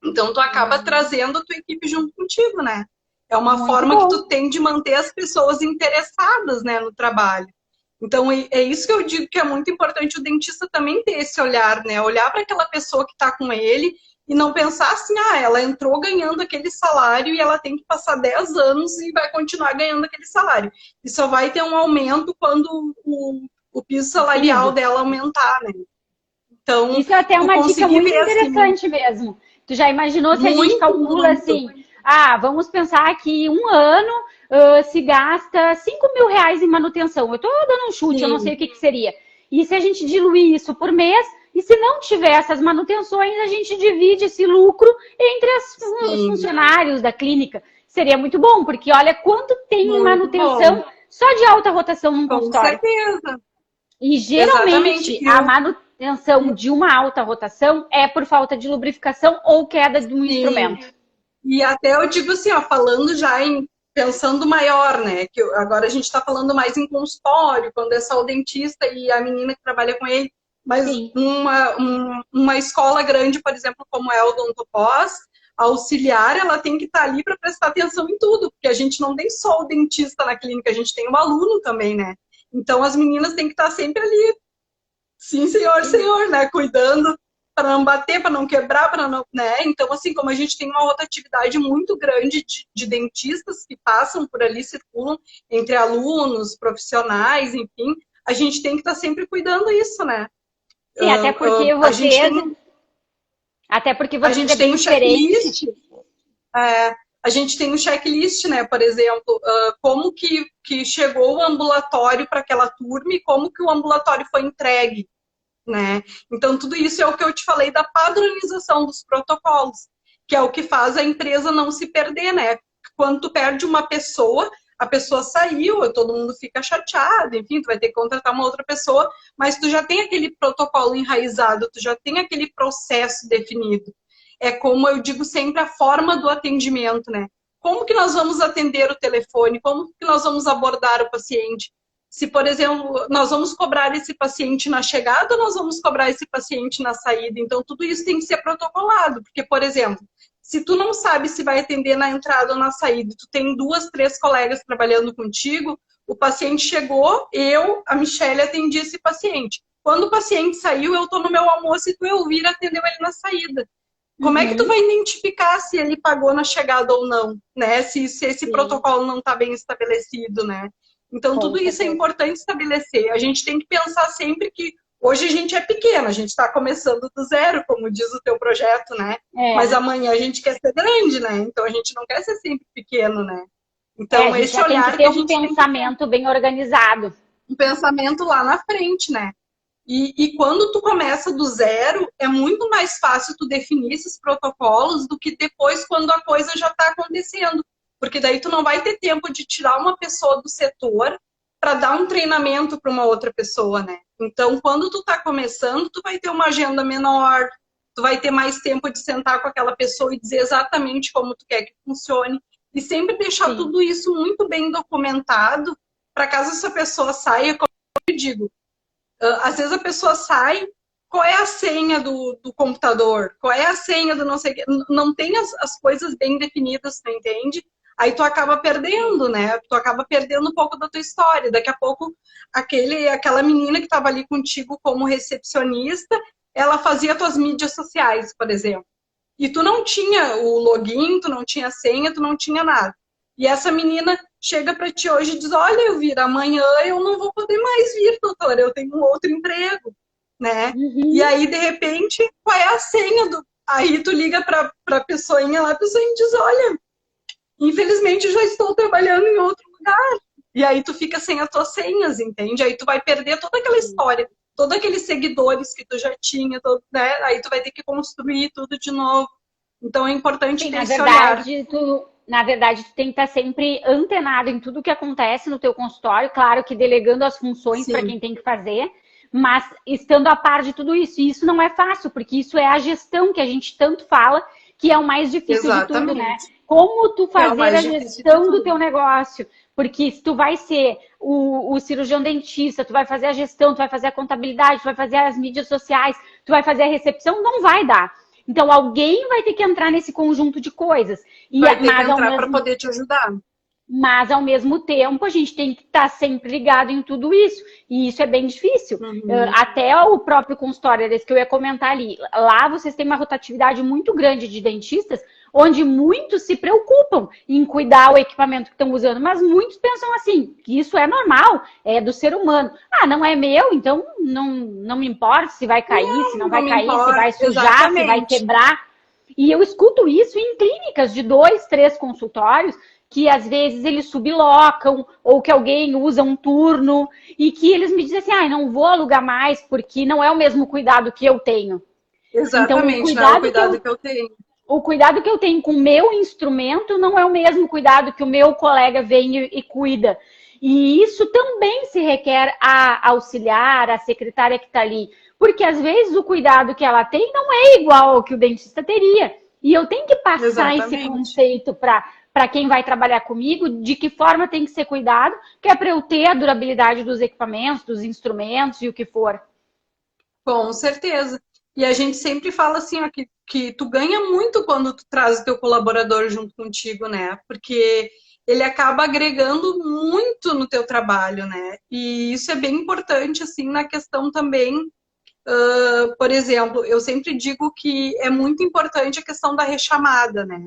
Então tu acaba trazendo a tua equipe junto contigo, né? É uma Muito forma bom. que tu tem de manter as pessoas interessadas, né, no trabalho. Então é isso que eu digo que é muito importante o dentista também ter esse olhar, né? Olhar para aquela pessoa que está com ele e não pensar assim, ela entrou ganhando aquele salário e ela tem que passar 10 anos e vai continuar ganhando aquele salário. E só vai ter um aumento quando o piso salarial dela aumentar, né? Então, isso é até uma dica muito interessante assim, mesmo. Tu já imaginou se a gente muito, calcula muito. assim, vamos pensar que um ano se gasta 5 mil reais em manutenção. Eu tô dando um chute, eu não sei o que seria. E se a gente diluir isso por mês, e se não tiver essas manutenções, a gente divide esse lucro entre os funcionários da clínica. Seria muito bom, porque olha quanto tem em manutenção só de alta rotação num consultório. Com certeza. E geralmente a manutenção de uma alta rotação é por falta de lubrificação ou queda de um instrumento. E até eu digo assim, falando já pensando maior, né? Que agora a gente está falando mais em consultório, quando é só o dentista e a menina que trabalha com ele. Mas uma escola grande, por exemplo, como é o Odontopós, a auxiliar, ela tem que estar ali para prestar atenção em tudo, porque a gente não tem só o dentista na clínica, a gente tem o aluno também, né? Então as meninas têm que estar sempre ali, sim, senhor, né? Cuidando para não bater, para não quebrar, para não, né? Então, assim, como a gente tem uma rotatividade muito grande de dentistas que passam por ali, circulam entre alunos, profissionais, enfim, a gente tem que estar sempre cuidando isso, né? E até porque vocês é bem diferente. A gente tem um checklist, né? Por exemplo, como que chegou o ambulatório para aquela turma e como que o ambulatório foi entregue, né? Então, tudo isso é o que eu te falei da padronização dos protocolos, que é o que faz a empresa não se perder, né? Quando tu perde uma pessoa, a pessoa saiu, todo mundo fica chateado, enfim, tu vai ter que contratar uma outra pessoa, mas tu já tem aquele protocolo enraizado, tu já tem aquele processo definido. É como eu digo sempre, a forma do atendimento, né? Como que nós vamos atender o telefone? Como que nós vamos abordar o paciente? Se, por exemplo, nós vamos cobrar esse paciente na chegada ou nós vamos cobrar esse paciente na saída? Então, tudo isso tem que ser protocolado, porque, por exemplo, se tu não sabe se vai atender na entrada ou na saída, tu tem 2, 3 colegas trabalhando contigo, o paciente chegou, a Michelle, atendi esse paciente. Quando o paciente saiu, eu estou no meu almoço e tu, Elvira, atendeu ele na saída. Como é que tu vai identificar se ele pagou na chegada ou não, né? Se esse protocolo não está bem estabelecido, né? Então, tudo isso é importante estabelecer. A gente tem que pensar sempre que hoje a gente é pequena, a gente está começando do zero, como diz o teu projeto, né? Mas amanhã a gente quer ser grande, né? Então, a gente não quer ser sempre pequeno, né? Então, esse olhar que a gente tem que ter um pensamento bem organizado. Um pensamento lá na frente, né? E quando tu começa do zero, é muito mais fácil tu definir esses protocolos do que depois quando a coisa já está acontecendo. Porque daí tu não vai ter tempo de tirar uma pessoa do setor para dar um treinamento para uma outra pessoa, né? Então, quando tu tá começando, tu vai ter uma agenda menor, tu vai ter mais tempo de sentar com aquela pessoa e dizer exatamente como tu quer que funcione. E sempre deixar tudo isso muito bem documentado, para caso essa pessoa saia, como eu digo, às vezes a pessoa sai, qual é a senha do computador? Qual é a senha do não sei o quê? Não tem as coisas bem definidas, tu entende? Aí tu acaba perdendo, né? Tu acaba perdendo um pouco da tua história. Daqui a pouco, aquela menina que estava ali contigo como recepcionista, ela fazia tuas mídias sociais, por exemplo. E tu não tinha o login, tu não tinha senha, tu não tinha nada. E essa menina chega para ti hoje e diz, olha, Elvira, amanhã eu não vou poder mais vir, doutora, eu tenho um outro emprego, né? E aí, de repente, qual é a senha do... Aí tu liga para a pessoinha lá, a pessoinha diz, olha, infelizmente eu já estou trabalhando em outro lugar. E aí tu fica sem as tuas senhas, entende? Aí tu vai perder toda aquela história, todos aqueles seguidores que tu já tinha, né? Aí tu vai ter que construir tudo de novo. Então é importante ter esse olhar. Na verdade, tu tem que estar sempre antenado em tudo que acontece no teu consultório, claro que delegando as funções para quem tem que fazer, mas estando a par de tudo isso. E isso não é fácil, porque isso é a gestão que a gente tanto fala, que é o mais difícil de tudo, né? Como tu fazer a gestão do teu negócio. Porque se tu vai ser o cirurgião dentista, tu vai fazer a gestão, tu vai fazer a contabilidade, tu vai fazer as mídias sociais, tu vai fazer a recepção, não vai dar. Então, alguém vai ter que entrar nesse conjunto de coisas. Vai ter que entrar para poder te ajudar. Mas, ao mesmo tempo, a gente tem que estar sempre ligado em tudo isso. E isso é bem difícil. Até o próprio consultório, desse que eu ia comentar ali. Lá, vocês têm uma rotatividade muito grande de dentistas, onde muitos se preocupam em cuidar o equipamento que estão usando. Mas muitos pensam assim, que isso é normal, é do ser humano. Ah, não é meu, então não me importa se vai cair, se não vai cair, se vai sujar, se vai quebrar. E eu escuto isso em clínicas de 2, 3 consultórios, que às vezes eles sublocam, ou que alguém usa um turno, e que eles me dizem assim, não vou alugar mais, porque não é o mesmo cuidado que eu tenho. Exatamente, então, não é o cuidado que eu tenho. O cuidado que eu tenho com o meu instrumento não é o mesmo cuidado que o meu colega vem e cuida. E isso também se requer a auxiliar, a secretária que está ali. Porque às vezes o cuidado que ela tem não é igual ao que o dentista teria. E eu tenho que passar esse conceito para quem vai trabalhar comigo, de que forma tem que ser cuidado, que é para eu ter a durabilidade dos equipamentos, dos instrumentos e o que for. Com certeza. E a gente sempre fala assim, ó, que tu ganha muito quando tu traz o teu colaborador junto contigo, né? Porque ele acaba agregando muito no teu trabalho, né? E isso é bem importante, assim, na questão também. Por exemplo, eu sempre digo que é muito importante a questão da rechamada, né?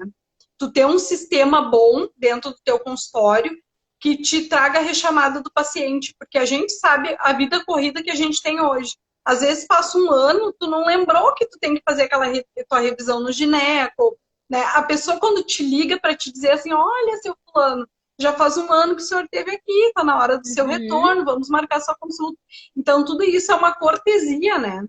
Tu ter um sistema bom dentro do teu consultório que te traga a rechamada do paciente, porque a gente sabe a vida corrida que a gente tem hoje. Às vezes passa um ano, tu não lembrou que tu tem que fazer aquela tua revisão no gineco, né? A pessoa quando te liga para te dizer assim, olha, seu fulano, já faz um ano que o senhor esteve aqui, tá na hora do seu retorno, vamos marcar sua consulta. Então, tudo isso é uma cortesia, né?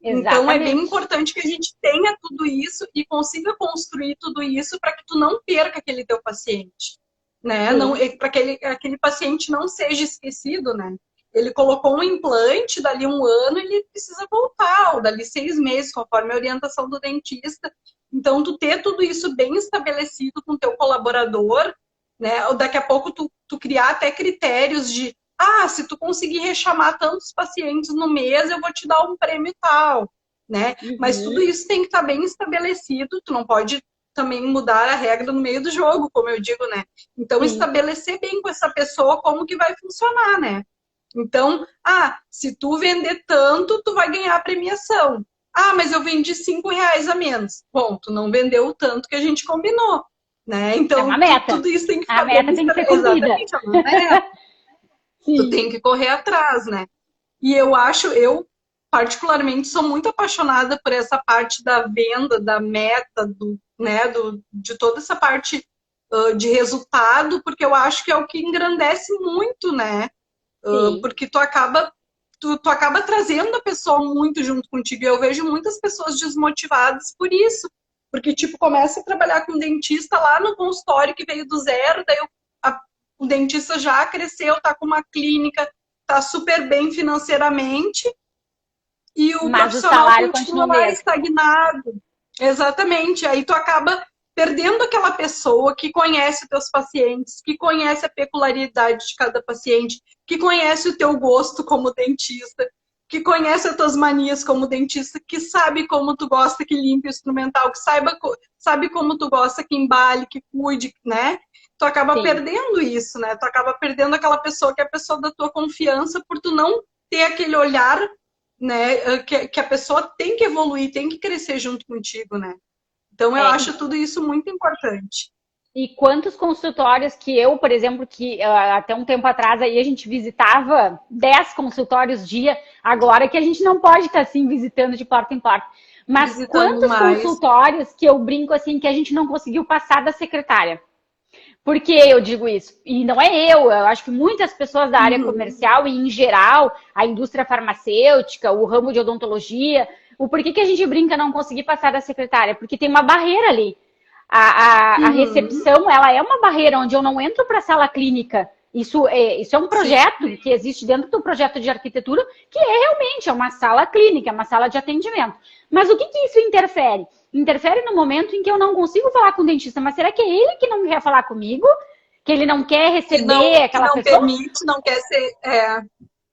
Exatamente. Então, é bem importante que a gente tenha tudo isso e consiga construir tudo isso para que tu não perca aquele teu paciente, né? Para que aquele paciente não seja esquecido, né? Ele colocou um implante, dali um ano ele precisa voltar, ou dali 6 meses, conforme a orientação do dentista. Então, tu ter tudo isso bem estabelecido com o teu colaborador, né? Ou daqui a pouco tu criar até critérios de se tu conseguir rechamar tantos pacientes no mês, eu vou te dar um prêmio tal, né? Mas tudo isso tem que estar bem estabelecido, tu não pode também mudar a regra no meio do jogo, como eu digo, né? Então, estabelecer bem com essa pessoa como que vai funcionar, né? Então, se tu vender tanto, tu vai ganhar a premiação. Mas eu vendi R$5 a menos. Bom, tu não vendeu o tanto que a gente combinou, né? Então, é uma meta. Tudo isso tem que ficar a meta tem que ser cumprida. Exatamente, é uma meta. Tu tem que correr atrás, né? E eu particularmente sou muito apaixonada por essa parte da venda, da meta, de toda essa parte de resultado, porque eu acho que é o que engrandece muito, né? Porque tu acaba trazendo a pessoa muito junto contigo. E eu vejo muitas pessoas desmotivadas por isso. Porque, começa a trabalhar com um dentista lá no consultório que veio do zero, daí o dentista já cresceu, tá com uma clínica, tá super bem financeiramente, e o profissional continua lá estagnado. Exatamente. Aí tu acaba perdendo aquela pessoa que conhece os teus pacientes, que conhece a peculiaridade de cada paciente, que conhece o teu gosto como dentista, que conhece as tuas manias como dentista, que sabe como tu gosta que limpe o instrumental, que sabe como tu gosta que embale, que cuide, né? Tu acaba perdendo isso, né? Tu acaba perdendo aquela pessoa que é a pessoa da tua confiança por tu não ter aquele olhar, né? Que a pessoa tem que evoluir, tem que crescer junto contigo, né? Então eu acho tudo isso muito importante. E quantos consultórios que eu, por exemplo, que até um tempo atrás aí a gente visitava 10 consultórios dia, agora que a gente não pode estar assim visitando de porta em porta. Mas quantos consultórios que eu brinco assim que a gente não conseguiu passar da secretária? Por que eu digo isso? E não é eu acho que muitas pessoas da área comercial e, em geral, a indústria farmacêutica, o ramo de odontologia, o porquê que a gente brinca não conseguir passar da secretária? Porque tem uma barreira ali. A recepção, ela é uma barreira onde eu não entro para a sala clínica Isso é um projeto que existe dentro do projeto de arquitetura, que realmente uma sala clínica, é uma sala de atendimento. Mas o que isso interfere? Interfere no momento em que eu não consigo falar com o dentista, mas será que é ele que não quer falar comigo? Que ele não quer receber aquela pessoa? Que não permite, não quer ser...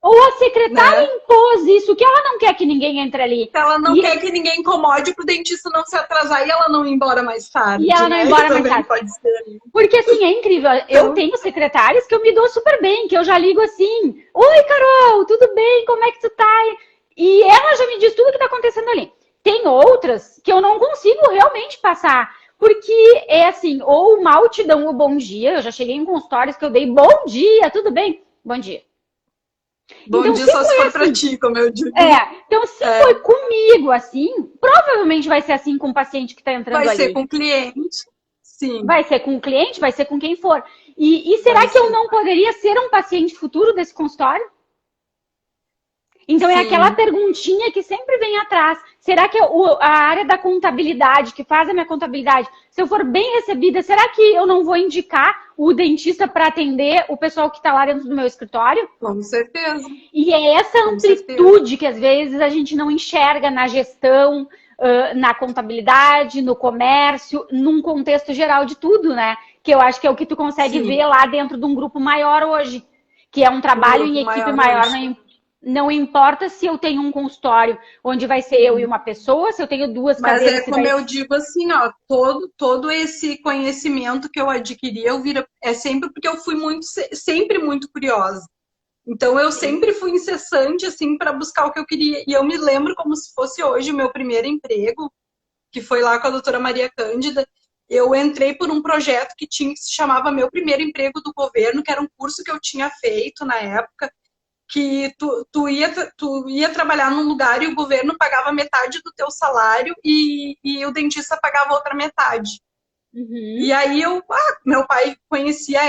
Ou a secretária impôs isso, que ela não quer que ninguém entre ali. Ela não quer que ninguém incomode pro dentista não se atrasar e ela não ir embora mais tarde. E ela não ir embora mais tarde. Pode ser. Porque assim, é incrível. Eu tenho secretárias que eu me dou super bem, que eu já ligo assim: oi, Carol, tudo bem? Como é que tu tá? E ela já me diz tudo o que tá acontecendo ali. Tem outras que eu não consigo realmente passar. Porque é assim, ou mal te dão o bom dia. Eu já cheguei em consultórios que eu dei bom dia, tudo bem? Bom dia. Bom então, dia só se for assim, pra ti, como eu digo. Então se foi comigo assim, provavelmente vai ser assim com o paciente que tá entrando ali. Vai ser com o cliente, sim. Vai ser com o cliente, vai ser com quem for. E será que eu não poderia ser um paciente futuro desse consultório? Então é aquela perguntinha que sempre vem atrás. Será que a área da contabilidade, que faz a minha contabilidade, se eu for bem recebida, será que eu não vou indicar o dentista para atender o pessoal que está lá dentro do meu escritório? Com certeza. E é essa amplitude que às vezes a gente não enxerga na gestão, na contabilidade, no comércio, num contexto geral de tudo, né? Que eu acho que é o que tu consegue ver lá dentro de um grupo maior hoje. Que é um trabalho em equipe maior, não importa se eu tenho um consultório onde vai ser eu e uma pessoa, se eu tenho duas cadeiras... Mas é como eu digo assim, ó, todo esse conhecimento que eu adquiri, é sempre porque eu fui sempre muito curiosa. Então eu sempre fui incessante, assim, para buscar o que eu queria. E eu me lembro como se fosse hoje o meu primeiro emprego, que foi lá com a doutora Maria Cândida. Eu entrei por um projeto que se chamava Meu Primeiro Emprego do Governo, que era um curso que eu tinha feito na época, que tu ia trabalhar num lugar e o governo pagava metade do teu salário e o dentista pagava outra metade. E aí meu pai conhecia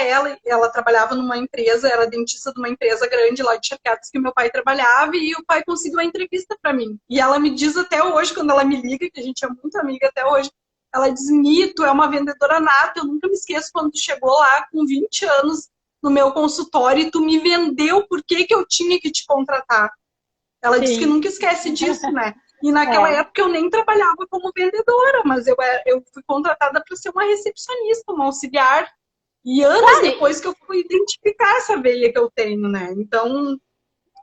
ela trabalhava numa empresa, era dentista de uma empresa grande lá de Charqueadas que meu pai trabalhava e o pai conseguiu a entrevista para mim. E ela me diz até hoje, quando ela me liga, que a gente é muito amiga até hoje, ela diz, tu é uma vendedora nata, eu nunca me esqueço quando tu chegou lá com 20 anos no meu consultório e tu me vendeu por que eu tinha que te contratar. Ela disse que nunca esquece disso, né? E naquela época eu nem trabalhava como vendedora, mas eu fui contratada para ser uma recepcionista, uma auxiliar. E anos depois que eu fui identificar essa veia que eu tenho, né? Então,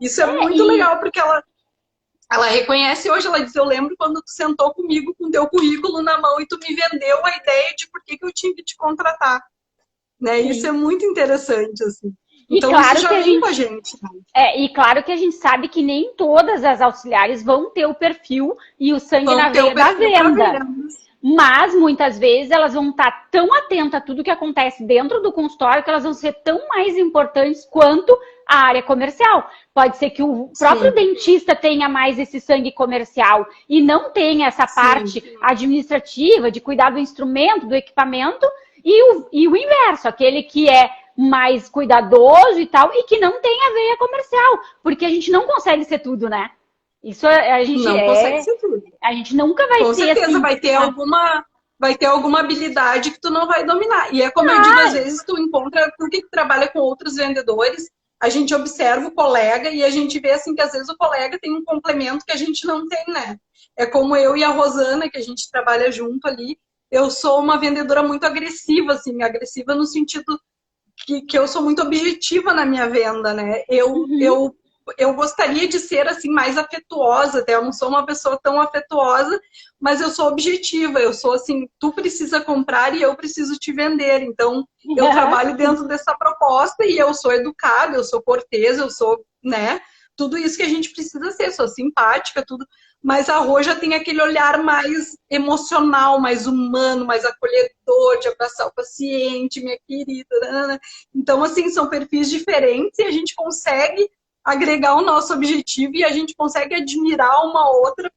isso é muito legal, porque ela reconhece hoje, ela diz, eu lembro quando tu sentou comigo com teu currículo na mão e tu me vendeu a ideia de por que eu tinha que te contratar. Né? Isso é muito interessante, assim. Então, claro isso já vem com a gente. Né? E claro que a gente sabe que nem todas as auxiliares vão ter o perfil e o sangue na veia da venda. Mas, muitas vezes, elas vão estar tão atentas a tudo que acontece dentro do consultório que elas vão ser tão mais importantes quanto a área comercial. Pode ser que o próprio dentista tenha mais esse sangue comercial e não tenha essa parte administrativa de cuidar do instrumento, do equipamento, e o inverso, aquele que é mais cuidadoso e tal, e que não tem a veia comercial, porque a gente não consegue ser tudo, né? Isso a gente não consegue ser tudo. A gente nunca vai com ser certeza, assim. vai ter alguma habilidade que tu não vai dominar. E é como eu digo, às vezes tu encontra, porque tu trabalha com outros vendedores, a gente observa o colega e a gente vê assim que às vezes o colega tem um complemento que a gente não tem, né? É como eu e a Rosana, que a gente trabalha junto ali. Eu sou uma vendedora muito agressiva, assim, agressiva no sentido que eu sou muito objetiva na minha venda, né? Eu gostaria de ser, assim, mais afetuosa, até eu não sou uma pessoa tão afetuosa, mas eu sou objetiva, eu sou assim, tu precisa comprar e eu preciso te vender, então eu trabalho dentro dessa proposta e eu sou educada, eu sou cortês, eu sou, né? Tudo isso que a gente precisa ser, sou simpática, tudo... Mas a Rô já tem aquele olhar mais emocional, mais humano, mais acolhedor, de abraçar o paciente, minha querida. Então, assim, são perfis diferentes e a gente consegue agregar o nosso objetivo e a gente consegue admirar uma outra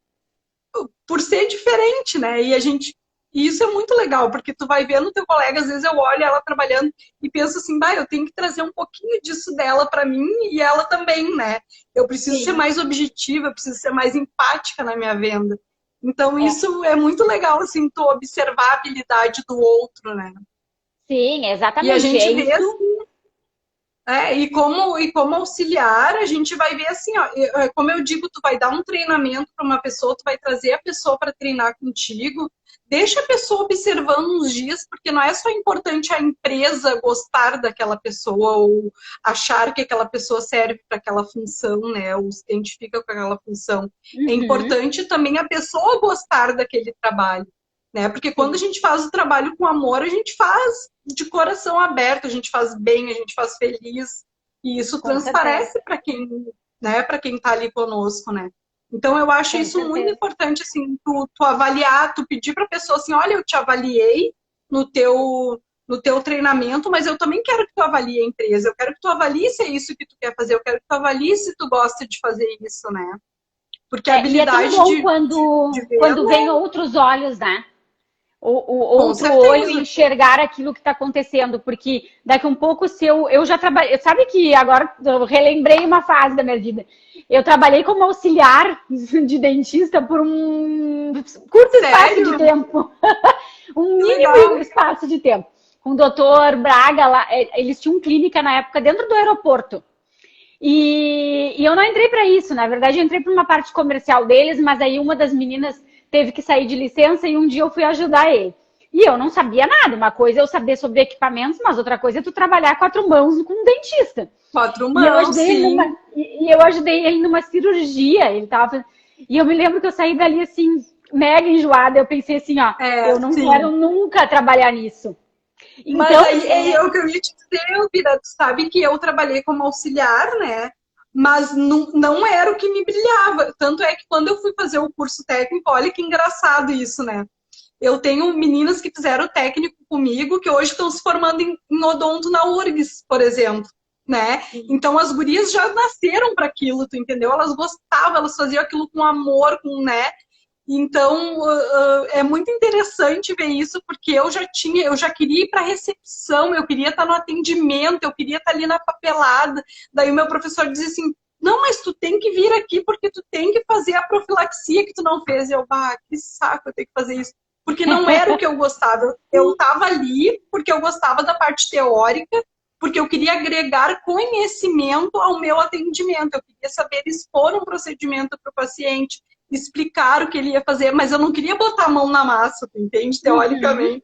por ser diferente, né? E isso é muito legal, porque tu vai vendo teu colega, às vezes eu olho ela trabalhando e penso assim, eu tenho que trazer um pouquinho disso dela para mim e ela também, né? Eu preciso ser mais objetiva, eu preciso ser mais empática na minha venda. Então isso é muito legal, assim, tu observar a habilidade do outro, né? Sim, exatamente. E a gente vê assim, E como auxiliar, a gente vai ver assim, ó, como eu digo, tu vai dar um treinamento para uma pessoa, tu vai trazer a pessoa para treinar contigo, deixa a pessoa observando uns dias, porque não é só importante a empresa gostar daquela pessoa ou achar que aquela pessoa serve para aquela função, né, ou se identifica com aquela função. É importante também a pessoa gostar daquele trabalho, né, porque quando a gente faz o trabalho com amor, a gente faz de coração aberto, a gente faz bem, a gente faz feliz, e isso transparece para quem, né, para quem está ali conosco, né. Então eu acho isso muito importante, assim, tu avaliar, tu pedir para a pessoa assim, olha, eu te avaliei no teu treinamento, mas eu também quero que tu avalie a empresa, eu quero que tu avalie se é isso que tu quer fazer, eu quero que tu avalie se tu gosta de fazer isso, né. Porque a habilidade e é tão bom quando vem outros olhos, né? O outro olho enxergar aquilo que está acontecendo, porque daqui um pouco se eu já trabalhei, sabe que agora eu relembrei uma fase da minha vida, eu trabalhei como auxiliar de dentista por um curto espaço de tempo, um mínimo espaço de tempo, com o doutor Braga lá, eles tinham clínica na época dentro do aeroporto, e eu não entrei para isso, na verdade eu entrei para uma parte comercial deles, mas aí uma das meninas teve que sair de licença e um dia eu fui ajudar ele. E eu não sabia nada. Uma coisa é eu saber sobre equipamentos, mas outra coisa é tu trabalhar 4 mãos com um dentista. 4 mãos, sim. E eu ajudei ele numa cirurgia. E eu me lembro que eu saí dali assim, mega enjoada. Eu pensei assim, ó, eu não quero nunca trabalhar nisso. Então, mas aí é o que eu ia te dizer, Elvira. Tu sabe que eu trabalhei como auxiliar, né? Mas não era o que me brilhava. Tanto é que quando eu fui fazer o curso técnico, olha que engraçado isso, né? Eu tenho meninas que fizeram técnico comigo, que hoje estão se formando em odonto na URGS, por exemplo, né? Então as gurias já nasceram para aquilo, tu entendeu? Elas gostavam, elas faziam aquilo com amor, né? Então, é muito interessante ver isso, porque eu já queria ir para a recepção, eu queria estar no atendimento, eu queria estar ali na papelada. Daí o meu professor dizia assim, não, mas tu tem que vir aqui porque tu tem que fazer a profilaxia que tu não fez. E eu, que saco, eu tenho que fazer isso. Porque não era o que eu gostava. Eu estava ali porque eu gostava da parte teórica, porque eu queria agregar conhecimento ao meu atendimento. Eu queria saber expor um procedimento para o paciente, explicar o que ele ia fazer, mas eu não queria botar a mão na massa, entende? Teoricamente,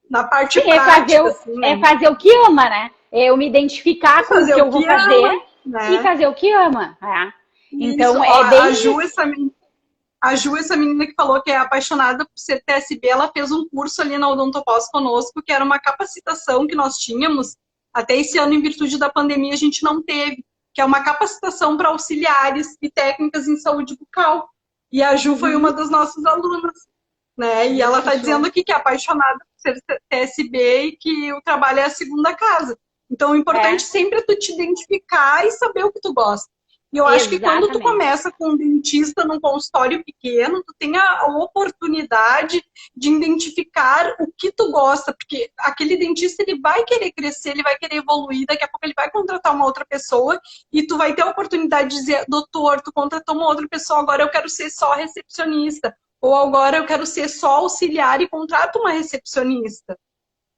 na parte prática. É fazer o que ama, né? É eu me identificar com o que eu vou fazer, né? E fazer o que ama. Então, a Ju, essa menina que falou que é apaixonada por ser TSB, ela fez um curso ali na Odontopós conosco, que era uma capacitação que nós tínhamos, até esse ano, em virtude da pandemia, a gente não teve, que é uma capacitação para auxiliares e técnicas em saúde bucal. E a Ju foi uma das nossas alunas, né? E ela está dizendo aqui que é apaixonada por ser TSB e que o trabalho é a segunda casa. Então, o importante sempre é tu te identificar e saber o que tu gosta. E eu acho que quando tu começa com um dentista num consultório pequeno, tu tem a oportunidade de identificar o que tu gosta, porque aquele dentista ele vai querer crescer, ele vai querer evoluir, daqui a pouco ele vai contratar uma outra pessoa e tu vai ter a oportunidade de dizer, doutor, tu contratou uma outra pessoa, agora eu quero ser só recepcionista, ou agora eu quero ser só auxiliar e contrato uma recepcionista,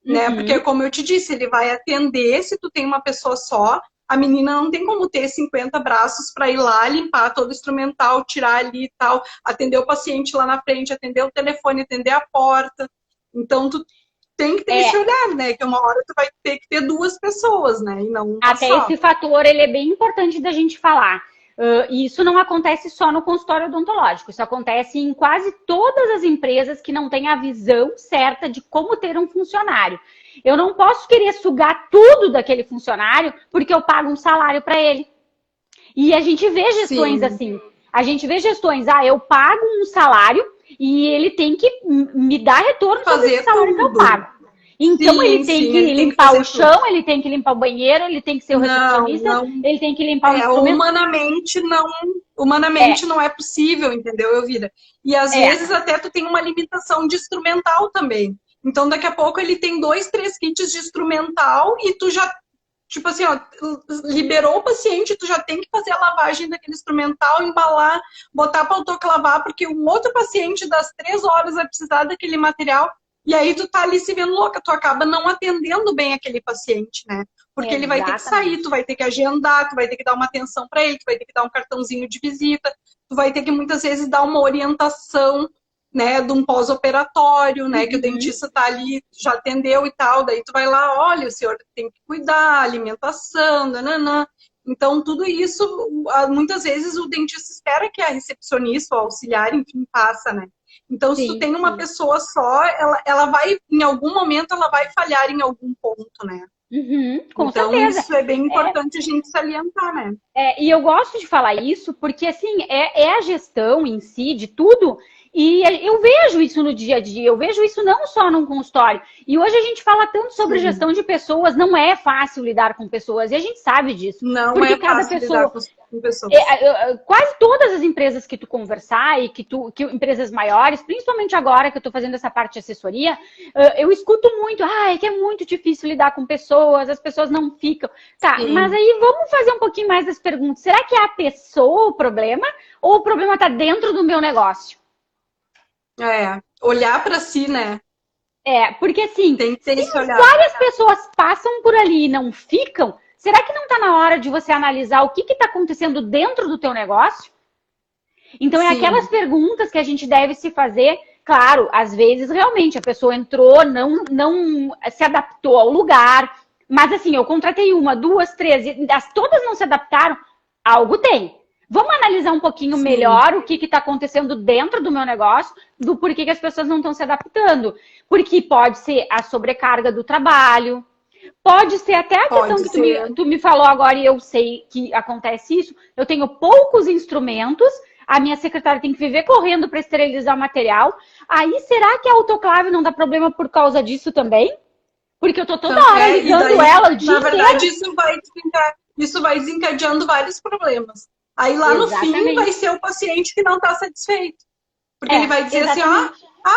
né? Porque como eu te disse, ele vai atender, se tu tem uma pessoa só, a menina não tem como ter 50 braços para ir lá, limpar todo o instrumental, tirar ali e tal, atender o paciente lá na frente, atender o telefone, atender a porta. Então, tu tem que ter esse olhar, né? Que uma hora tu vai ter que ter 2 pessoas, né? E não até só. Esse fator, ele é bem importante da gente falar. E isso não acontece só no consultório odontológico, isso acontece em quase todas as empresas que não têm a visão certa de como ter um funcionário. Eu não posso querer sugar tudo daquele funcionário porque eu pago um salário para ele. E a gente vê gestões assim. A gente vê gestões, eu pago um salário e ele tem que me dar retorno sobre esse salário que eu pago. Então ele tem que limpar o chão, ele tem que limpar o banheiro, ele tem que ser o recepcionista, ele tem que limpar o instrumento. Humanamente não é possível, entendeu, Elvira? E às vezes até tu tem uma limitação de instrumental também. Então daqui a pouco ele tem 2, 3 kits de instrumental e tu já, tipo assim, liberou o paciente, tu já tem que fazer a lavagem daquele instrumental, embalar, botar para autoclavar, porque um outro paciente das 3 horas vai precisar daquele material. E aí tu tá ali se vendo louca, tu acaba não atendendo bem aquele paciente, né? Porque ele vai ter que sair, tu vai ter que agendar, tu vai ter que dar uma atenção para ele, tu vai ter que dar um cartãozinho de visita, tu vai ter que muitas vezes dar uma orientação, né, de um pós-operatório, né, que o dentista tá ali, já atendeu e tal, daí tu vai lá, olha, o senhor tem que cuidar, alimentação, nananã. Então, tudo isso, muitas vezes o dentista espera que a recepcionista ou auxiliar, enfim, faça, né. Então, se tu tem uma pessoa só, ela vai, em algum momento, ela vai falhar em algum ponto, né. Com então, certeza. Isso é bem importante a gente salientar, né. E eu gosto de falar isso porque, assim, é a gestão em si de tudo. E eu vejo isso no dia a dia, eu vejo isso não só num consultório. E hoje a gente fala tanto sobre gestão de pessoas, não é fácil lidar com pessoas, e a gente sabe disso. Não porque é cada fácil pessoa, lidar com pessoas. Quase todas as empresas que tu conversar e que empresas maiores, principalmente agora que eu tô fazendo essa parte de assessoria, eu escuto muito, é que é muito difícil lidar com pessoas, as pessoas não ficam. Tá, mas aí vamos fazer um pouquinho mais das perguntas. Será que é a pessoa o problema ou o problema tá dentro do meu negócio? Olhar para si, né? Porque assim, tem que ter esse olhar. Várias pessoas passam por ali e não ficam, será que não está na hora de você analisar o que está acontecendo dentro do teu negócio? Então, é aquelas perguntas que a gente deve se fazer. Claro, às vezes, realmente, a pessoa entrou, não se adaptou ao lugar, mas assim, eu contratei 1, 2, 3, e todas não se adaptaram, algo tem. Vamos analisar um pouquinho melhor o que está acontecendo dentro do meu negócio, do porquê que as pessoas não estão se adaptando. Porque pode ser a sobrecarga do trabalho, pode ser até a questão que tu me falou agora, e eu sei que acontece isso. Eu tenho poucos instrumentos, a minha secretária tem que viver correndo para esterilizar o material. Aí, será que a autoclave não dá problema por causa disso também? Porque eu tô toda hora ligando ela o dia inteiro. Na verdade, isso vai desencadeando vários problemas. Aí lá no fim vai ser o paciente que não está satisfeito. Porque ele vai dizer assim,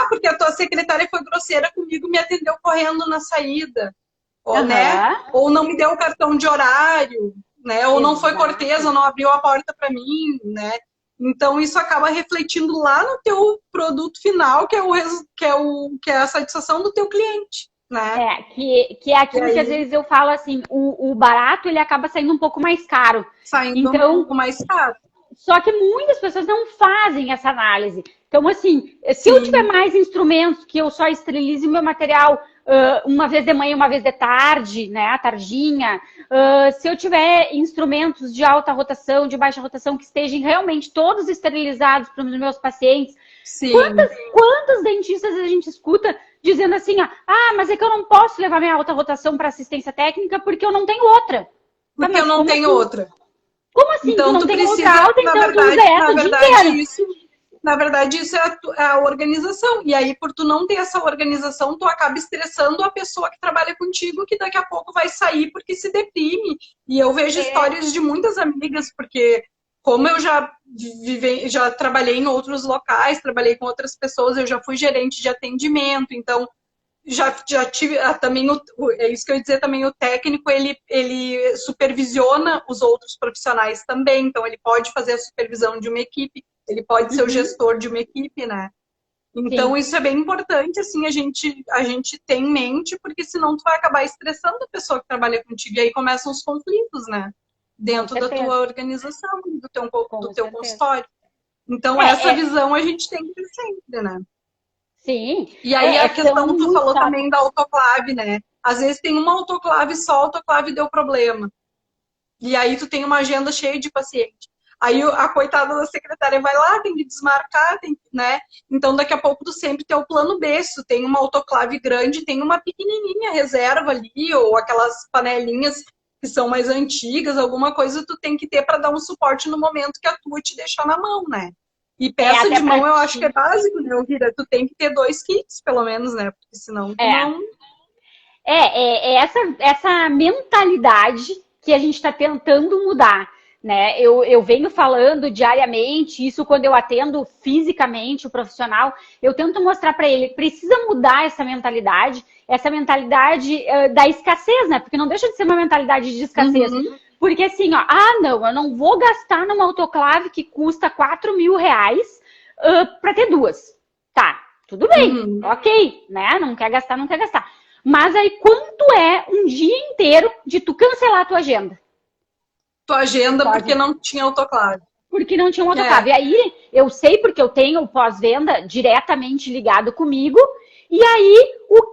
porque a tua secretária foi grosseira comigo, me atendeu correndo na saída. Ou, né? Ou não me deu o cartão de horário, né? Ou não foi cortês, ou não abriu a porta para mim, né? Então isso acaba refletindo lá no teu produto final, que é a satisfação do teu cliente. Né? Que é aquilo que às vezes eu falo assim, o barato ele acaba saindo um pouco mais caro. Um pouco mais caro. Só que muitas pessoas não fazem essa análise. Então, assim, se eu tiver mais instrumentos, que eu só esterilize o meu material uma vez de manhã, uma vez de tarde, né, à tardinha, se eu tiver instrumentos de alta rotação, de baixa rotação, que estejam realmente todos esterilizados para os meus pacientes, quantos dentistas a gente escuta dizendo assim, mas é que eu não posso levar minha alta rotação para assistência técnica porque eu não tenho outra. Porque eu não tenho outra. Como assim? Então, tu não tu tem precisa, outra alta, então tu usa essa o dia inteiro. Na verdade, isso é a organização. E aí, por tu não ter essa organização, tu acaba estressando a pessoa que trabalha contigo, que daqui a pouco vai sair porque se deprime. E eu vejo histórias de muitas amigas, porque como eu já trabalhei em outros locais, trabalhei com outras pessoas, eu já fui gerente de atendimento, então já tive também, é isso que eu ia dizer também, o técnico, ele supervisiona os outros profissionais também, então ele pode fazer a supervisão de uma equipe, ele pode ser o gestor de uma equipe, né? Então isso é bem importante, assim, a gente ter em mente, porque senão tu vai acabar estressando a pessoa que trabalha contigo, e aí começam os conflitos, né? Dentro da tua organização, do teu consultório. Então essa visão a gente tem que ter sempre, né? Sim. E aí a questão que tu falou também da autoclave, né? Às vezes tem uma autoclave só, a autoclave deu problema. E aí tu tem uma agenda cheia de paciente. Aí a coitada da secretária vai lá, tem que desmarcar, né? Então daqui a pouco tu sempre tem o plano B. Se tu tem uma autoclave grande, tem uma pequenininha reserva ali, ou aquelas panelinhas que são mais antigas, alguma coisa tu tem que ter para dar um suporte no momento que a tua te deixar na mão, né? E peça de mão eu acho que é básico, né, Elvira? Tu tem que ter 2 kits, pelo menos, né? Porque senão tu não... essa mentalidade que a gente está tentando mudar, né? Eu venho falando diariamente, isso quando eu atendo fisicamente o profissional, eu tento mostrar para ele, precisa mudar essa mentalidade da escassez, né? Porque não deixa de ser uma mentalidade de escassez. Porque assim, não, eu não vou gastar numa autoclave que custa R$4.000 para ter 2. Tá, tudo bem, ok, né? Não quer gastar, não quer gastar. Mas aí quanto é um dia inteiro de tu cancelar a tua agenda? Tua agenda porque não tinha autoclave. Porque não tinha um autoclave. E aí, eu sei porque eu tenho o pós-venda diretamente ligado comigo. E aí, o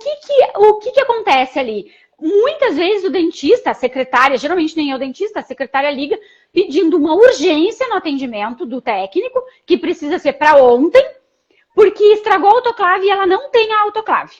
que acontece ali? Muitas vezes o dentista, a secretária, geralmente nem é o dentista, a secretária liga pedindo uma urgência no atendimento do técnico, que precisa ser para ontem, porque estragou a autoclave e ela não tem a autoclave.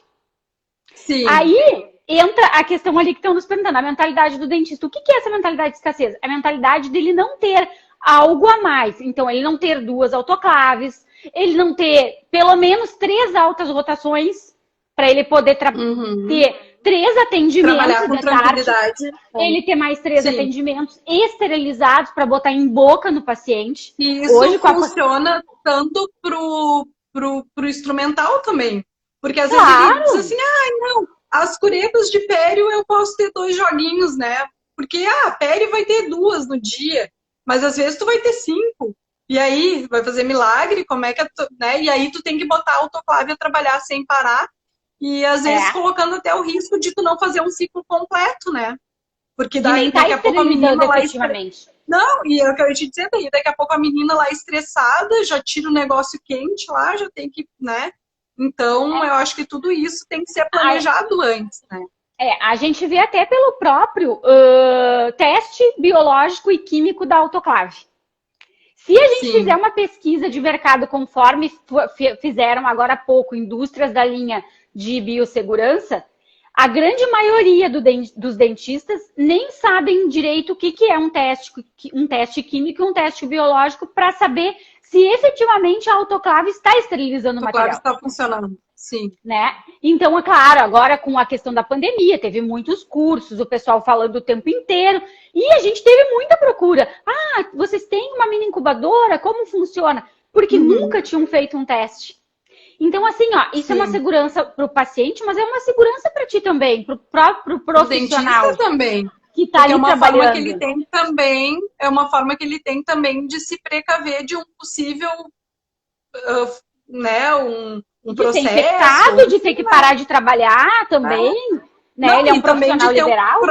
Sim. Aí entra a questão ali que estão nos perguntando, a mentalidade do dentista. O que é essa mentalidade de escassez? A mentalidade dele não ter algo a mais. Então, ele não ter 2 autoclaves, ele não ter pelo menos 3 altas rotações para ele poder ter 3 atendimentos. Trabalhar com tranquilidade. Ele ter mais 3 atendimentos esterilizados para botar em boca no paciente. E isso hoje funciona tanto pro instrumental também. Porque às vezes ele diz assim, não, as curetas de pério eu posso ter 2 joguinhos, né? Porque a pério vai ter 2 no dia. Mas às vezes tu vai ter 5. E aí, vai fazer milagre, como é que né? E aí tu tem que botar a autoclave a trabalhar sem parar. E às vezes colocando até o risco de tu não fazer um ciclo completo, né? Porque daí daqui a pouco a menina lá Não, e eu quero te dizer, daí daqui a pouco a menina lá estressada, já tira o negócio quente lá, já tem que, né? Então, eu acho que tudo isso tem que ser planejado antes, né? A gente vê até pelo próprio teste biológico e químico da autoclave. Se a gente fizer uma pesquisa de mercado conforme fizeram agora há pouco indústrias da linha de biossegurança, a grande maioria dos dentistas nem sabem direito o que é um teste químico e um teste biológico para saber se efetivamente a autoclave está esterilizando o material. A autoclave está funcionando. Sim. Né? Então, é claro, agora com a questão da pandemia, teve muitos cursos, o pessoal falando o tempo inteiro, e a gente teve muita procura. Vocês têm uma mini incubadora? Como funciona? Porque nunca tinham feito um teste. Então, assim, isso é uma segurança para o paciente, mas é uma segurança para ti também, para o próprio profissional. O também. Que está ali trabalhando. Forma que ele tem também, é uma forma que ele tem também de se precaver de um possível, né, um processo. De ser infectado, de ter que parar de trabalhar também. Né? Não, ele é um profissional liberal.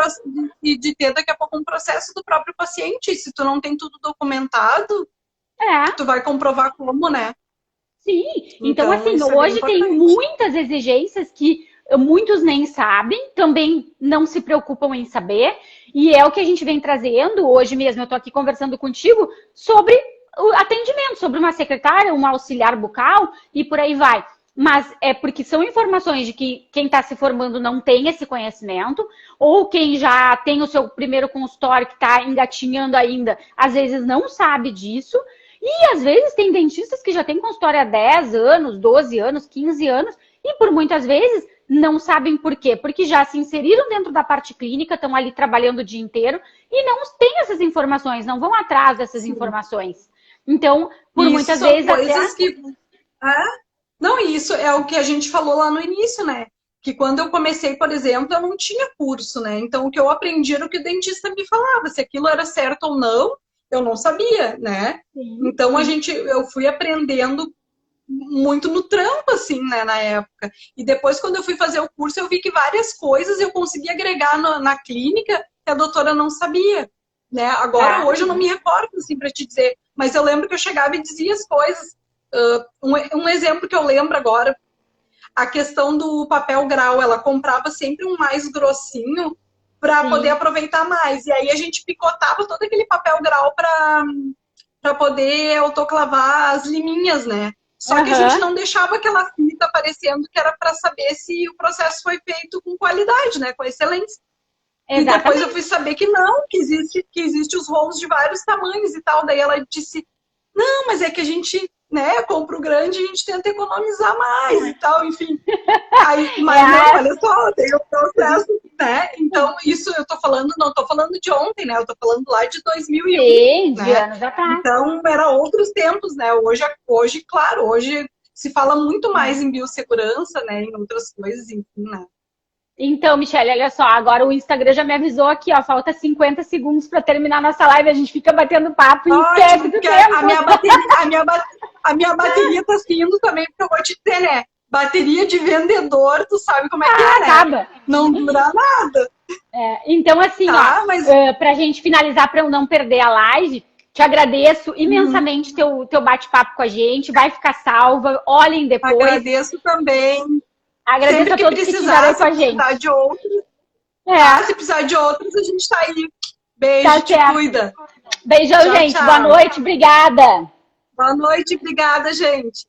E de ter daqui a pouco um processo do próprio paciente. Se tu não tem tudo documentado, tu vai comprovar como, né? Sim, então assim, hoje tem muitas exigências que muitos nem sabem, também não se preocupam em saber, e é o que a gente vem trazendo, hoje mesmo eu tô aqui conversando contigo, sobre o atendimento, sobre uma secretária, um auxiliar bucal, e por aí vai. Mas é porque são informações de que quem está se formando não tem esse conhecimento, ou quem já tem o seu primeiro consultório que está engatinhando ainda, às vezes não sabe disso. E às vezes tem dentistas que já têm consultório há 10 anos, 12 anos, 15 anos, e por muitas vezes não sabem por quê. Porque já se inseriram dentro da parte clínica, estão ali trabalhando o dia inteiro, e não têm essas informações, não vão atrás dessas informações. Então, por muitas vezes... Coisas que... Não, isso é o que a gente falou lá no início, né? Que quando eu comecei, por exemplo, eu não tinha curso, né? Então, o que eu aprendi era o que o dentista me falava. Se aquilo era certo ou não, eu não sabia, né? Então, eu fui aprendendo muito no trampo, assim, né, na época. E depois, quando eu fui fazer o curso, eu vi que várias coisas eu consegui agregar na clínica que a doutora não sabia, né? Agora, hoje, eu não me recordo, assim, para te dizer. Mas eu lembro que eu chegava e dizia as coisas. Um exemplo que eu lembro agora, a questão do papel grau, ela comprava sempre um mais grossinho para poder aproveitar mais. E aí a gente picotava todo aquele papel grau para poder autoclavar as liminhas, né? Só que a gente não deixava aquela fita aparecendo que era para saber se o processo foi feito com qualidade, né? Com excelência. Exatamente. E depois eu fui saber que não, que existe os rolos de vários tamanhos e tal. Daí ela disse, não, mas é que a gente, né, compra o grande e a gente tenta economizar mais e tal, enfim. Aí, mas não, olha só, tem o processo, né? Então, isso eu tô falando, não tô falando de ontem, né? Eu tô falando lá de 2001. Sim, né? De anos atrás. Então, era outros tempos, né? Hoje, claro, hoje se fala muito mais em biossegurança, né? Em outras coisas, enfim, né? Então, Michele, olha só, agora o Instagram já me avisou aqui, ó, falta 50 segundos para terminar nossa live, a gente fica batendo papo e esquece do tempo. A minha bateria tá indo também, porque eu vou te dizer, né? bateria de vendedor, tu sabe como é que é, né? Acaba. Não dura nada. Então, assim, Tá, ó, mas pra gente finalizar, pra eu não perder a live, te agradeço imensamente teu bate-papo com a gente. Vai ficar salva. Olhem depois. agradeço também. Agradeço Sempre a que todos que precisar, estiveram aí com a se gente. precisar de outros, É, se precisar de outros, a gente tá aí. Beijo, tá te certo. cuida. Beijão, Tchau, gente. tchau. Boa noite. Obrigada. Boa noite, obrigada, gente.